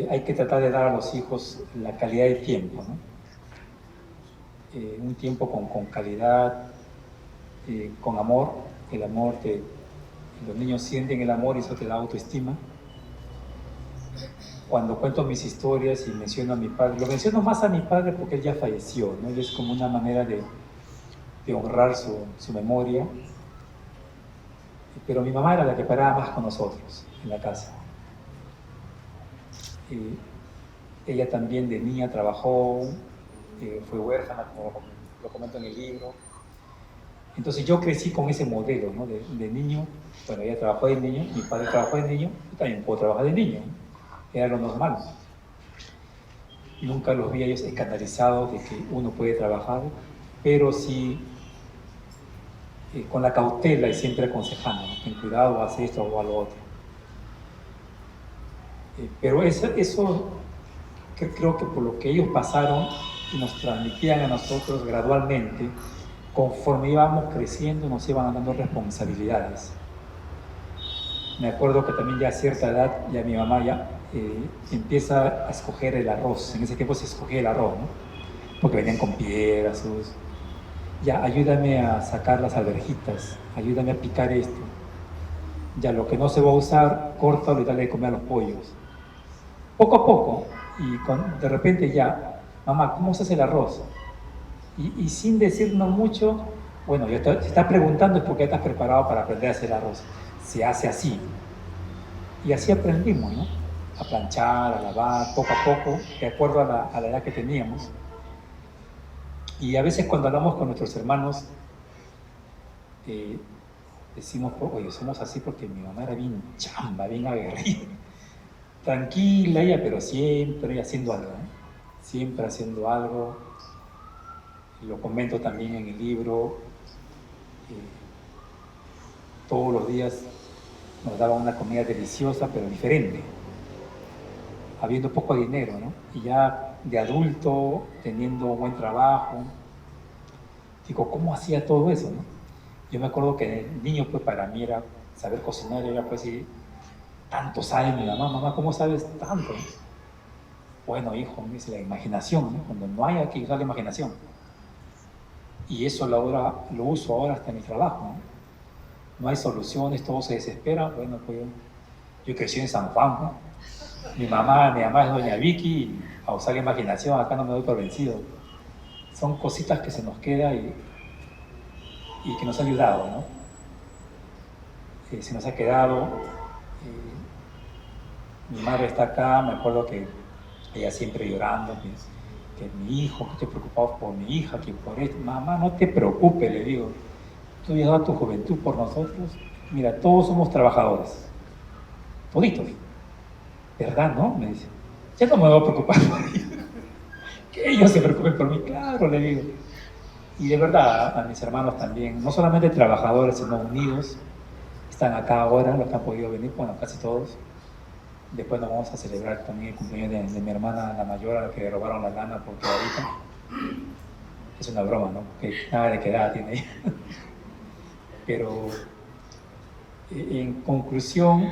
hay que tratar de dar a los hijos la calidad de tiempo, ¿no? Un tiempo con calidad, con amor. El amor, los niños sienten el amor y eso te da autoestima. Cuando cuento mis historias y menciono a mi padre, lo menciono más a mi padre porque él ya falleció, ¿no? Y es como una manera de honrar su memoria. Pero mi mamá era la que paraba más con nosotros en la casa. Ella también de niña trabajó, fue huérfana, como lo comento en el libro. Entonces yo crecí con ese modelo, ¿no? de niño. Bueno, ella trabajó de niño, mi padre trabajó de niño, yo también puedo trabajar de niño, ¿no? Era lo normal. Nunca los vi a ellos escandalizados de que uno puede trabajar, pero sí con la cautela y siempre aconsejando, ¿no? Ten cuidado, haz esto o a lo otro. Pero eso creo que por lo que ellos pasaron y nos transmitían a nosotros gradualmente, conforme íbamos creciendo nos iban dando responsabilidades. Me acuerdo que también ya a cierta edad ya mi mamá ya empieza a escoger el arroz. En ese tiempo se escogía el arroz, ¿no? Porque venían con piedras. Ya, ayúdame a sacar las alverjitas, ayúdame a picar esto. Ya, lo que no se va a usar, córtalo y dale de comer a los pollos. Poco a poco, y de repente ya, mamá, ¿cómo se hace el arroz? Y sin decirnos mucho, bueno, si estás preguntando es porque ya estás preparado para aprender a hacer arroz. Se hace así. Y así aprendimos, ¿no? A planchar, a lavar, poco a poco, de acuerdo a la edad que teníamos. Y a veces cuando hablamos con nuestros hermanos, decimos, oye, somos así porque mi mamá era bien chamba, bien aguerrida. Tranquila ella, pero siempre haciendo algo, ¿no? Siempre haciendo algo. Lo comento también en el libro. Todos los días nos daba una comida deliciosa, pero diferente. habiendo poco dinero, ¿no? Y ya de adulto, teniendo un buen trabajo, digo, ¿cómo hacía todo eso, no? Yo me acuerdo que de niño, pues para mí era saber cocinar, era pues sí, tanto sabe mi mamá, mamá, ¿cómo sabes tanto? Bueno, hijo, me dice la imaginación, ¿no? Cuando no hay que usar la imaginación. Y eso lo uso ahora hasta en mi trabajo, ¿no? No hay soluciones, todo se desespera. Bueno, pues yo crecí en San Juan, ¿no? Mi mamá es doña Vicky, y a usar la imaginación, acá no me doy por vencido. Son cositas que se nos quedan y que nos ha ayudado, ¿no? Se nos ha quedado. Mi madre está acá, me acuerdo que ella siempre llorando, que mi hijo, que estoy preocupado por mi hija, que por esto. Mamá, no te preocupes, le digo. Tú has dado tu juventud por nosotros. Mira, todos somos trabajadores. Toditos. ¿Verdad, no? Me dice. Ya no me voy a preocupar por ellos. Que ellos se preocupen por mí. Claro, le digo. Y de verdad, a mis hermanos también, no solamente trabajadores, sino unidos. Están acá ahora, los que han podido venir, bueno, casi todos. Después nos vamos a celebrar también el cumpleaños de mi hermana, la mayor, a la que le robaron la lana porque ahorita es una broma, ¿no? Porque nada de qué edad tiene ella. Pero en conclusión,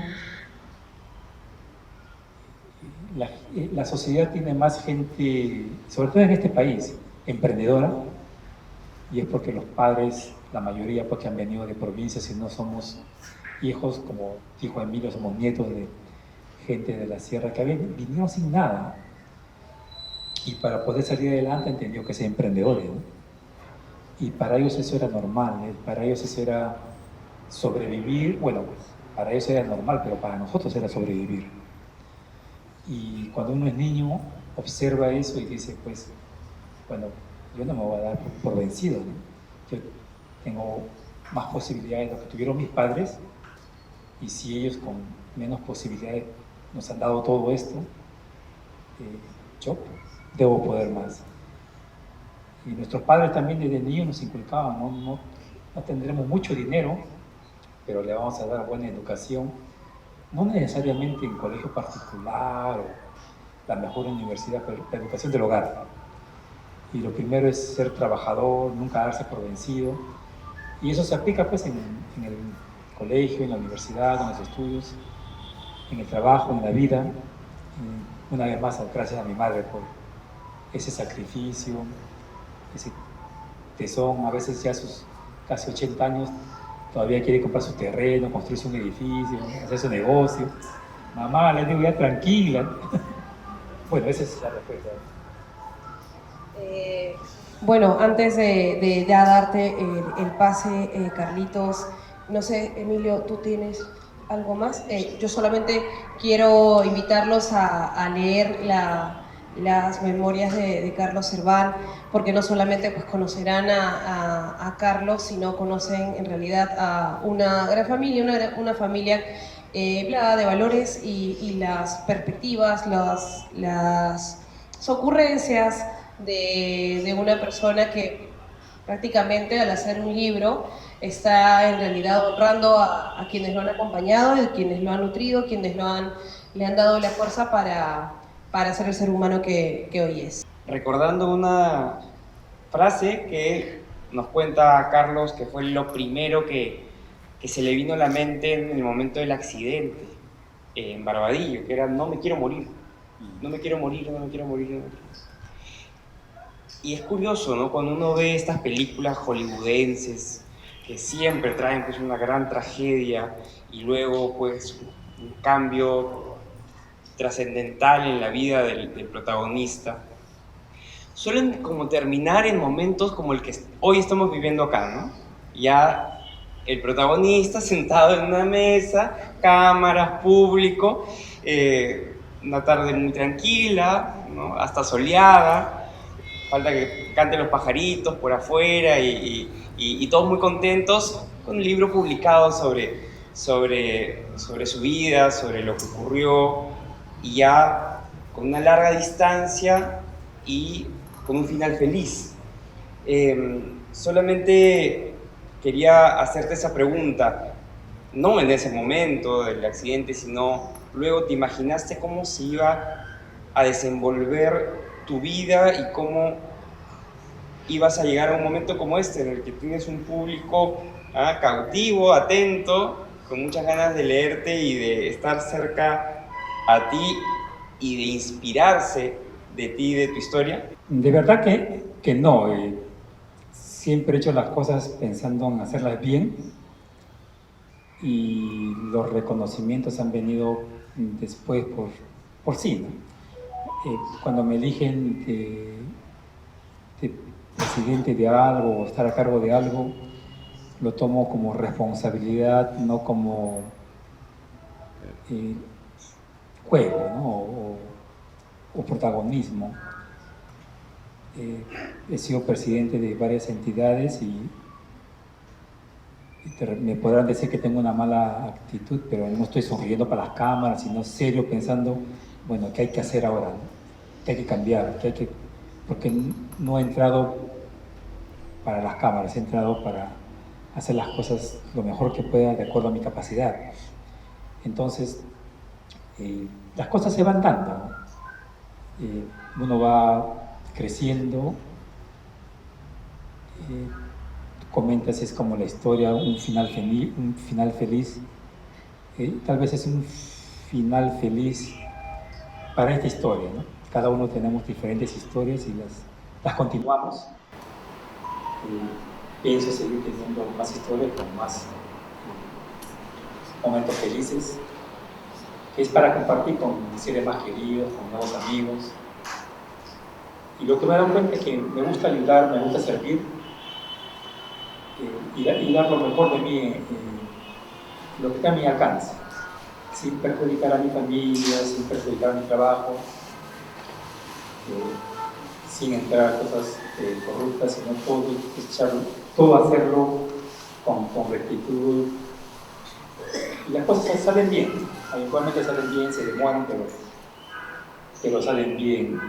la sociedad tiene más gente, sobre todo en este país, emprendedora, y es porque los padres, la mayoría, porque han venido de provincias y no somos hijos, como dijo Emilio, somos nietos de gente de la sierra que vinieron sin nada, y para poder salir adelante entendió que ser emprendedores, ¿no? Y para ellos eso era normal, ¿eh? Para ellos eso era sobrevivir. Bueno, pues para ellos era normal, pero para nosotros era sobrevivir. Y cuando uno es niño, observa eso y dice, pues, bueno, yo no me voy a dar por vencido, ¿no? Yo tengo más posibilidades de lo que tuvieron mis padres, y si ellos con menos posibilidades nos han dado todo esto, yo debo poder más. Y nuestros padres también desde niños nos inculcaban, no tendremos mucho dinero, pero le vamos a dar buena educación, no necesariamente en colegio particular o la mejor universidad, pero la educación del hogar. Y lo primero es ser trabajador, nunca darse por vencido, y eso se aplica pues en el colegio, en la universidad, en los estudios, en el trabajo, en la vida. Y una vez más, gracias a mi madre por ese sacrificio, ese tesón. A veces ya a sus casi 80 años todavía quiere comprar su terreno, construirse un edificio, hacer su negocio. Mamá, le digo, ya tranquila. Bueno, esa es la respuesta. Bueno, antes de ya darte el pase, Carlitos, no sé, Emilio, ¿tú tienes algo más? Yo solamente quiero invitarlos a leer las memorias de Carlos Servan, porque no solamente pues, conocerán a Carlos, sino conocen en realidad a una gran familia, una familia plagada de valores y las perspectivas, las ocurrencias de una persona que prácticamente al hacer un libro está en realidad honrando a quienes lo han acompañado, y quienes lo han nutrido, quienes le han dado la fuerza para ser el ser humano que hoy es. Recordando una frase que nos cuenta Carlos, que fue lo primero que se le vino a la mente en el momento del accidente en Barbadillo, que era: no me quiero morir, no me quiero morir, no me quiero morir, no me quiero morir. Y es curioso, ¿no? Cuando uno ve estas películas hollywoodenses que siempre traen pues una gran tragedia y luego pues un cambio trascendental en la vida del protagonista, suelen como terminar en momentos como el que hoy estamos viviendo acá, ¿no? Ya el protagonista sentado en una mesa, cámaras, público, una tarde muy tranquila, ¿no? Hasta soleada, falta que canten los pajaritos por afuera y todos muy contentos con un libro publicado sobre su vida, sobre lo que ocurrió, y ya con una larga distancia y con un final feliz. Solamente quería hacerte esa pregunta, no en ese momento del accidente, sino luego, ¿te imaginaste cómo se iba a desenvolver tu vida y cómo ibas a llegar a un momento como este, en el que tienes un público cautivo, atento, con muchas ganas de leerte y de estar cerca a ti y de inspirarse de ti y de tu historia? De verdad que no. Siempre he hecho las cosas pensando en hacerlas bien y los reconocimientos han venido después por sí, ¿no? Cuando me eligen de presidente de algo o estar a cargo de algo, lo tomo como responsabilidad, no como juego, ¿no? o protagonismo. He sido presidente de varias entidades y me podrán decir que tengo una mala actitud, pero no estoy sonriendo para las cámaras, sino serio pensando, bueno, ¿qué hay que hacer ahora? ¿No? ¿Qué hay que cambiar? Porque no he entrado para las cámaras, he entrado para hacer las cosas lo mejor que pueda de acuerdo a mi capacidad. Entonces, las cosas se van dando, ¿no? Uno va creciendo, comenta si es como la historia, un final feliz. Tal vez es un final feliz para esta historia, ¿no? Cada uno tenemos diferentes historias y las continuamos. Pienso seguir teniendo más historias con más momentos felices, que es para compartir con mis seres más queridos, con nuevos amigos. Y lo que me he dado cuenta es que me gusta ayudar, me gusta servir y dar lo mejor de mí, lo que está a mi alcance, sin perjudicar a mi familia, sin perjudicar a mi trabajo, sin entrar a cosas corruptas, sino todo hacerlo con rectitud. Y las cosas salen bien, habitualmente salen bien, se demoran, pero salen bien.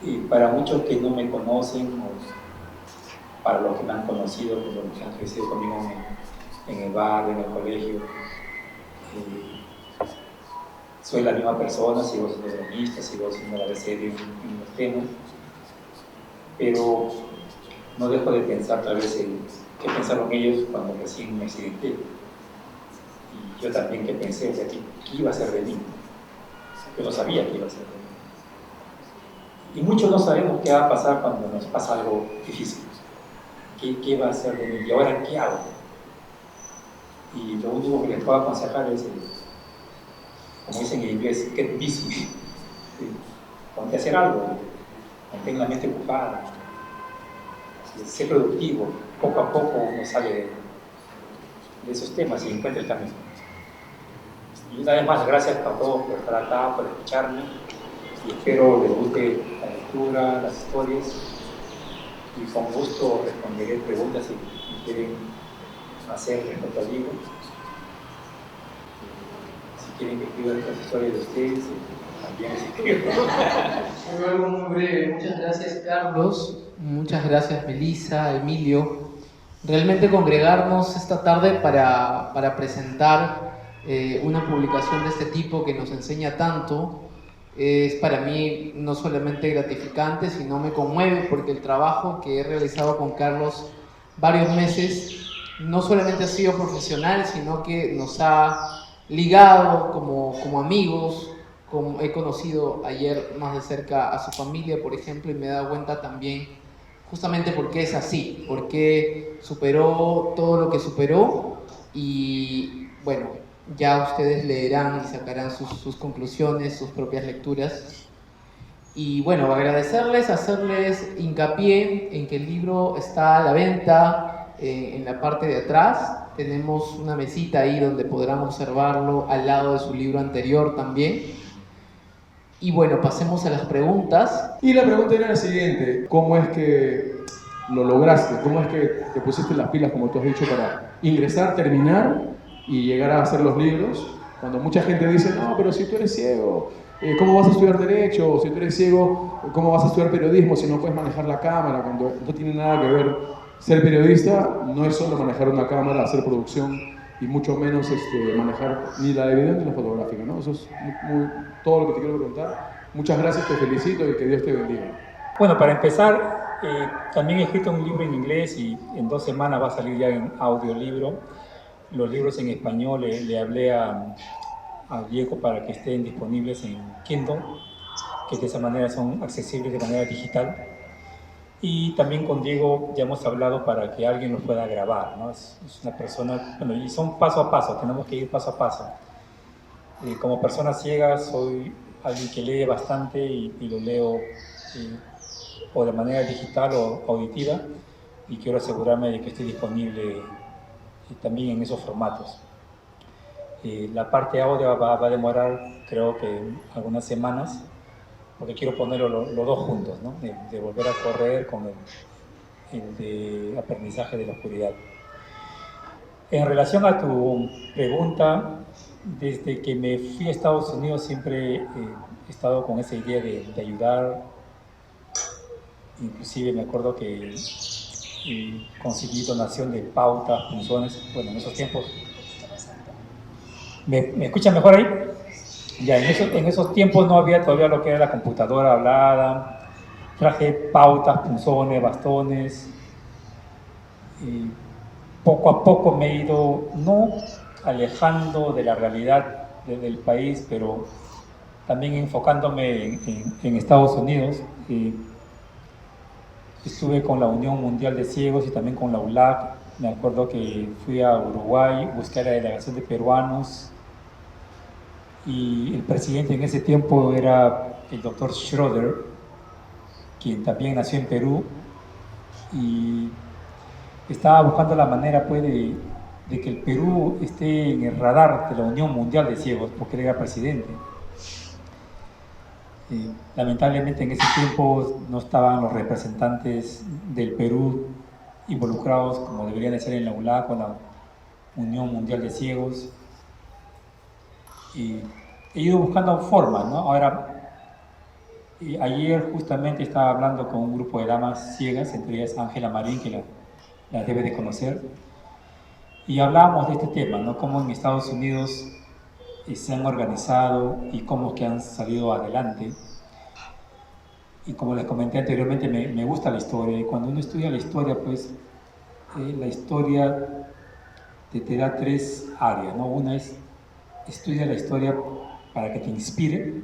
Y para muchos que no me conocen, o para los que me han conocido, los que han crecido conmigo en el barrio, en el colegio, soy la misma persona, sigo siendo bromista, sigo siendo la vez serio en los temas, pero no dejo de pensar tal vez en qué pensaron ellos cuando recién me accidenté. Y yo también qué pensé, o sea, ¿qué iba a ser de mí? Yo no sabía qué iba a ser de mí. Y muchos no sabemos qué va a pasar cuando nos pasa algo difícil. ¿Qué va a ser de mí? ¿Y ahora qué hago? Y lo único que les puedo aconsejar es, como dicen en inglés, get busy. Ponte a hacer algo, mantén la mente ocupada, sé productivo. Poco a poco uno sale de esos temas y encuentra el camino. Y una vez más, gracias a todos por estar acá, por escucharme. Y espero les guste la lectura, las historias, y con gusto responderé preguntas si quieren hacer respecto al libro. Si quieren que escriba las historias de ustedes, también les escribo. Muy breve. Muchas gracias, Carlos. Muchas gracias, Melissa, Emilio. Realmente congregarnos esta tarde para presentar una publicación de este tipo que nos enseña tanto es para mí no solamente gratificante, sino me conmueve porque el trabajo que he realizado con Carlos varios meses no solamente ha sido profesional, sino que nos ha ligado como amigos. He conocido ayer más de cerca a su familia, por ejemplo, y me he dado cuenta también justamente por qué es así, porque superó todo lo que superó y bueno, ya ustedes leerán y sacarán sus conclusiones, sus propias lecturas. Y bueno, agradecerles, hacerles hincapié en que el libro está a la venta en la parte de atrás. Tenemos una mesita ahí donde podrán observarlo al lado de su libro anterior también. Y bueno, pasemos a las preguntas. Y la pregunta era la siguiente: ¿cómo es que lo lograste? ¿Cómo es que te pusiste las pilas, como tú has dicho, para ingresar, terminar y llegar a hacer los libros? Cuando mucha gente dice, no, pero si tú eres ciego, ¿cómo vas a estudiar Derecho? O si tú eres ciego, ¿cómo vas a estudiar Periodismo si no puedes manejar la cámara? Cuando no tiene nada que ver ser periodista, no es solo manejar una cámara, hacer producción, y mucho menos manejar ni la de video ni la fotográfica, ¿no? Eso es todo lo que te quiero preguntar. Muchas gracias, te felicito y que Dios te bendiga. Bueno, para empezar, también he escrito un libro en inglés y en 2 semanas va a salir ya en audiolibro. Los libros en español le hablé a Diego para que estén disponibles en Kindle, que de esa manera son accesibles de manera digital. Y también con Diego ya hemos hablado para que alguien los pueda grabar, ¿no? Es una persona, bueno, y son paso a paso, tenemos que ir paso a paso. Como persona ciega soy alguien que lee bastante y lo leo o de manera digital o auditiva, y quiero asegurarme de que esté disponible también en esos formatos. La parte audio va a demorar creo que algunas semanas, porque quiero ponerlo los dos juntos, ¿no? De volver a correr con el de aprendizaje de la oscuridad. En relación a tu pregunta, desde que me fui a Estados Unidos siempre he estado con esa idea de ayudar. Inclusive me acuerdo que conseguí donación de pautas, punzones, bueno, en esos tiempos. ¿Me escuchan mejor ahí? Ya, en esos tiempos no había todavía lo que era la computadora hablada. Traje pautas, punzones, bastones. Y poco a poco me he ido, no alejando de la realidad del país, pero también enfocándome en Estados Unidos. Estuve con la Unión Mundial de Ciegos y también con la ULAC. Me acuerdo que fui a Uruguay, busqué a la delegación de peruanos y el presidente en ese tiempo era el doctor Schroeder, quien también nació en Perú, y estaba buscando la manera pues, de que el Perú esté en el radar de la Unión Mundial de Ciegos, porque él era presidente. Lamentablemente en ese tiempo no estaban los representantes del Perú involucrados como deberían de ser en la ULAC o la Unión Mundial de Ciegos, y he ido buscando formas, ¿no? Ahora, ayer justamente estaba hablando con un grupo de damas ciegas, entre ellas Ángela Marín, que las debe de conocer, y hablábamos de este tema, ¿no? Cómo en Estados Unidos se han organizado y cómo que han salido adelante. Y como les comenté anteriormente, me gusta la historia, y cuando uno estudia la historia, pues la historia te da 3 áreas, ¿no? Una es, estudia la historia para que te inspire.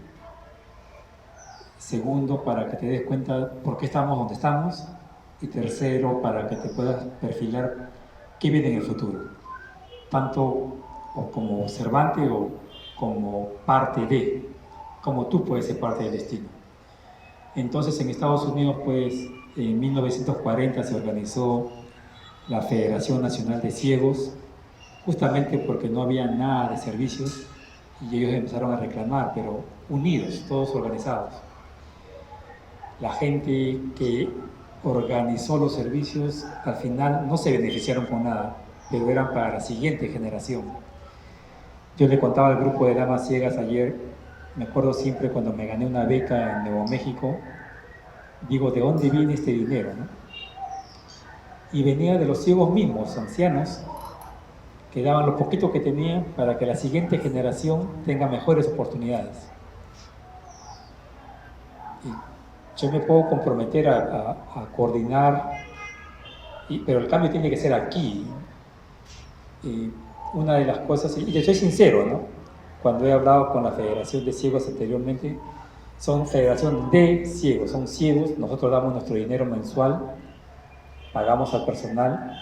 Segundo, para que te des cuenta por qué estamos donde estamos. Y tercero, para que te puedas perfilar qué viene en el futuro, tanto o como observante o como parte de, como tú puedes ser parte del destino. Entonces en Estados Unidos, pues en 1940 se organizó la Federación Nacional de Ciegos, justamente porque no había nada de servicios y ellos empezaron a reclamar, pero unidos, todos organizados. La gente que organizó los servicios al final no se beneficiaron con nada, pero eran para la siguiente generación. Yo le contaba al grupo de damas ciegas ayer, me acuerdo siempre cuando me gané una beca en Nuevo México, digo, ¿de dónde viene este dinero, no? Y venía de los ciegos mismos, ancianos, que daban lo poquito que tenían para que la siguiente generación tenga mejores oportunidades. Y yo me puedo comprometer a coordinar, pero el cambio tiene que ser aquí. Una de las cosas, y yo soy sincero, ¿no? Cuando he hablado con la Federación de Ciegos anteriormente, son federación de ciegos, son ciegos, nosotros damos nuestro dinero mensual, pagamos al personal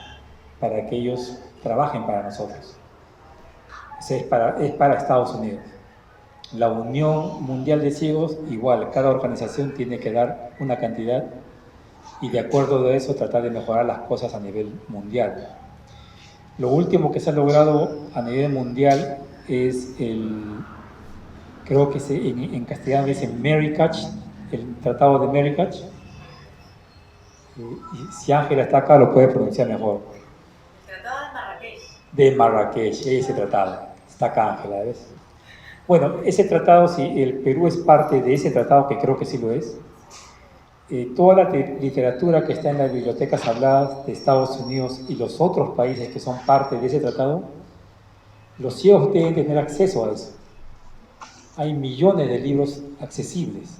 para que ellos trabajen para nosotros. Es para Estados Unidos. La Unión Mundial de Ciegos, igual, cada organización tiene que dar una cantidad y de acuerdo a eso tratar de mejorar las cosas a nivel mundial. Lo último que se ha logrado a nivel mundial es creo que en castellano dice Marrakech, el Tratado de Marrakech. Y si Ángela está acá lo puede pronunciar mejor. Tratado de Marrakech. De Marrakech, ese tratado. Está acá Ángela, ¿ves? Bueno, ese tratado, si el Perú es parte de ese tratado, que creo que sí lo es, toda la literatura que está en las bibliotecas habladas de Estados Unidos y los otros países que son parte de ese tratado, Los ciegos deben tener acceso a eso. Hay millones de libros accesibles.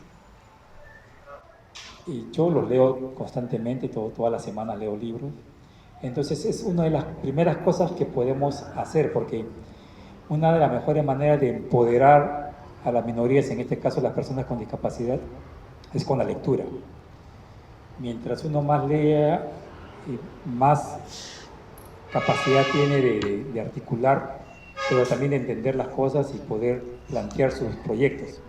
Y yo los leo constantemente, toda la semana leo libros. Entonces es una de las primeras cosas que podemos hacer, porque una de las mejores maneras de empoderar a las minorías, en este caso las personas con discapacidad, es con la lectura. Mientras uno más lea, más capacidad tiene de articular, pero también de entender las cosas y poder plantear sus proyectos.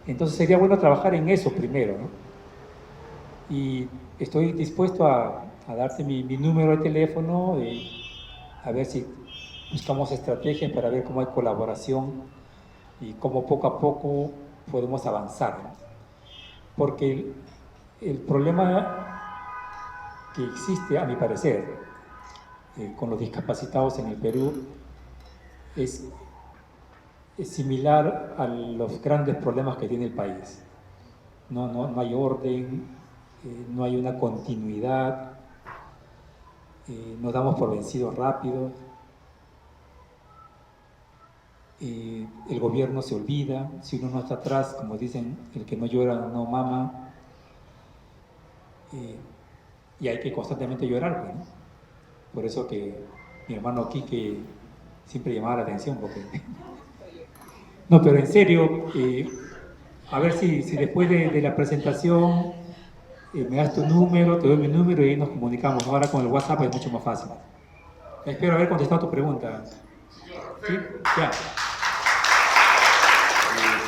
Entonces sería bueno trabajar en eso primero, ¿no? Y estoy dispuesto a darte mi número de teléfono, a ver si buscamos estrategias para ver cómo hay colaboración y cómo poco a poco podemos avanzar, ¿no? Porque el problema que existe, a mi parecer, con los discapacitados en el Perú es similar a los grandes problemas que tiene el país. No hay orden, no hay una continuidad, nos damos por vencidos rápido, el gobierno se olvida, si uno no está atrás, como dicen, el que no llora no mama, y hay que constantemente llorar, ¿no? Por eso que mi hermano Quique siempre llamaba la atención, porque... No, pero en serio, a ver si después de la presentación me das tu número, te doy mi número y ahí nos comunicamos. Ahora con el WhatsApp es mucho más fácil. Espero haber contestado tu pregunta. ¿Sí? Ya.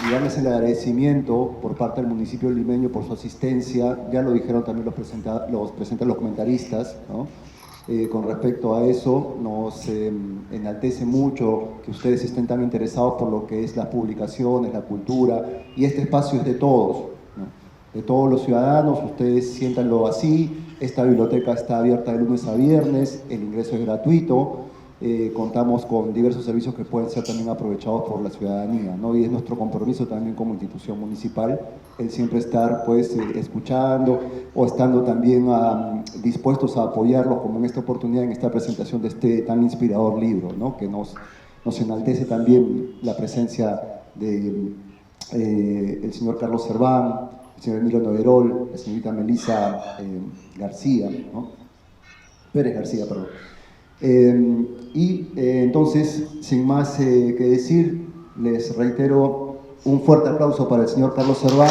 Y darles el agradecimiento por parte del municipio limeño por su asistencia. Ya lo dijeron también los comentaristas, ¿no? Con respecto a eso, nos enaltece mucho que ustedes estén tan interesados por lo que es las publicaciones, la cultura, y este espacio es de todos, ¿no? De todos los ciudadanos. Ustedes siéntanlo así. Esta biblioteca está abierta de lunes a viernes, el ingreso es gratuito. Contamos con diversos servicios que pueden ser también aprovechados por la ciudadanía, ¿no? Y es nuestro compromiso también como institución municipal el siempre estar pues escuchando o estando también dispuestos a apoyarlos, como en esta oportunidad, en esta presentación de este tan inspirador libro, ¿no? Que nos enaltece también la presencia de el señor Carlos Serván, el señor Emilio Noverol, la señorita Melissa García, ¿no? Pérez García, perdón. Entonces, sin más que decir, les reitero un fuerte aplauso para el señor Carlos Serván.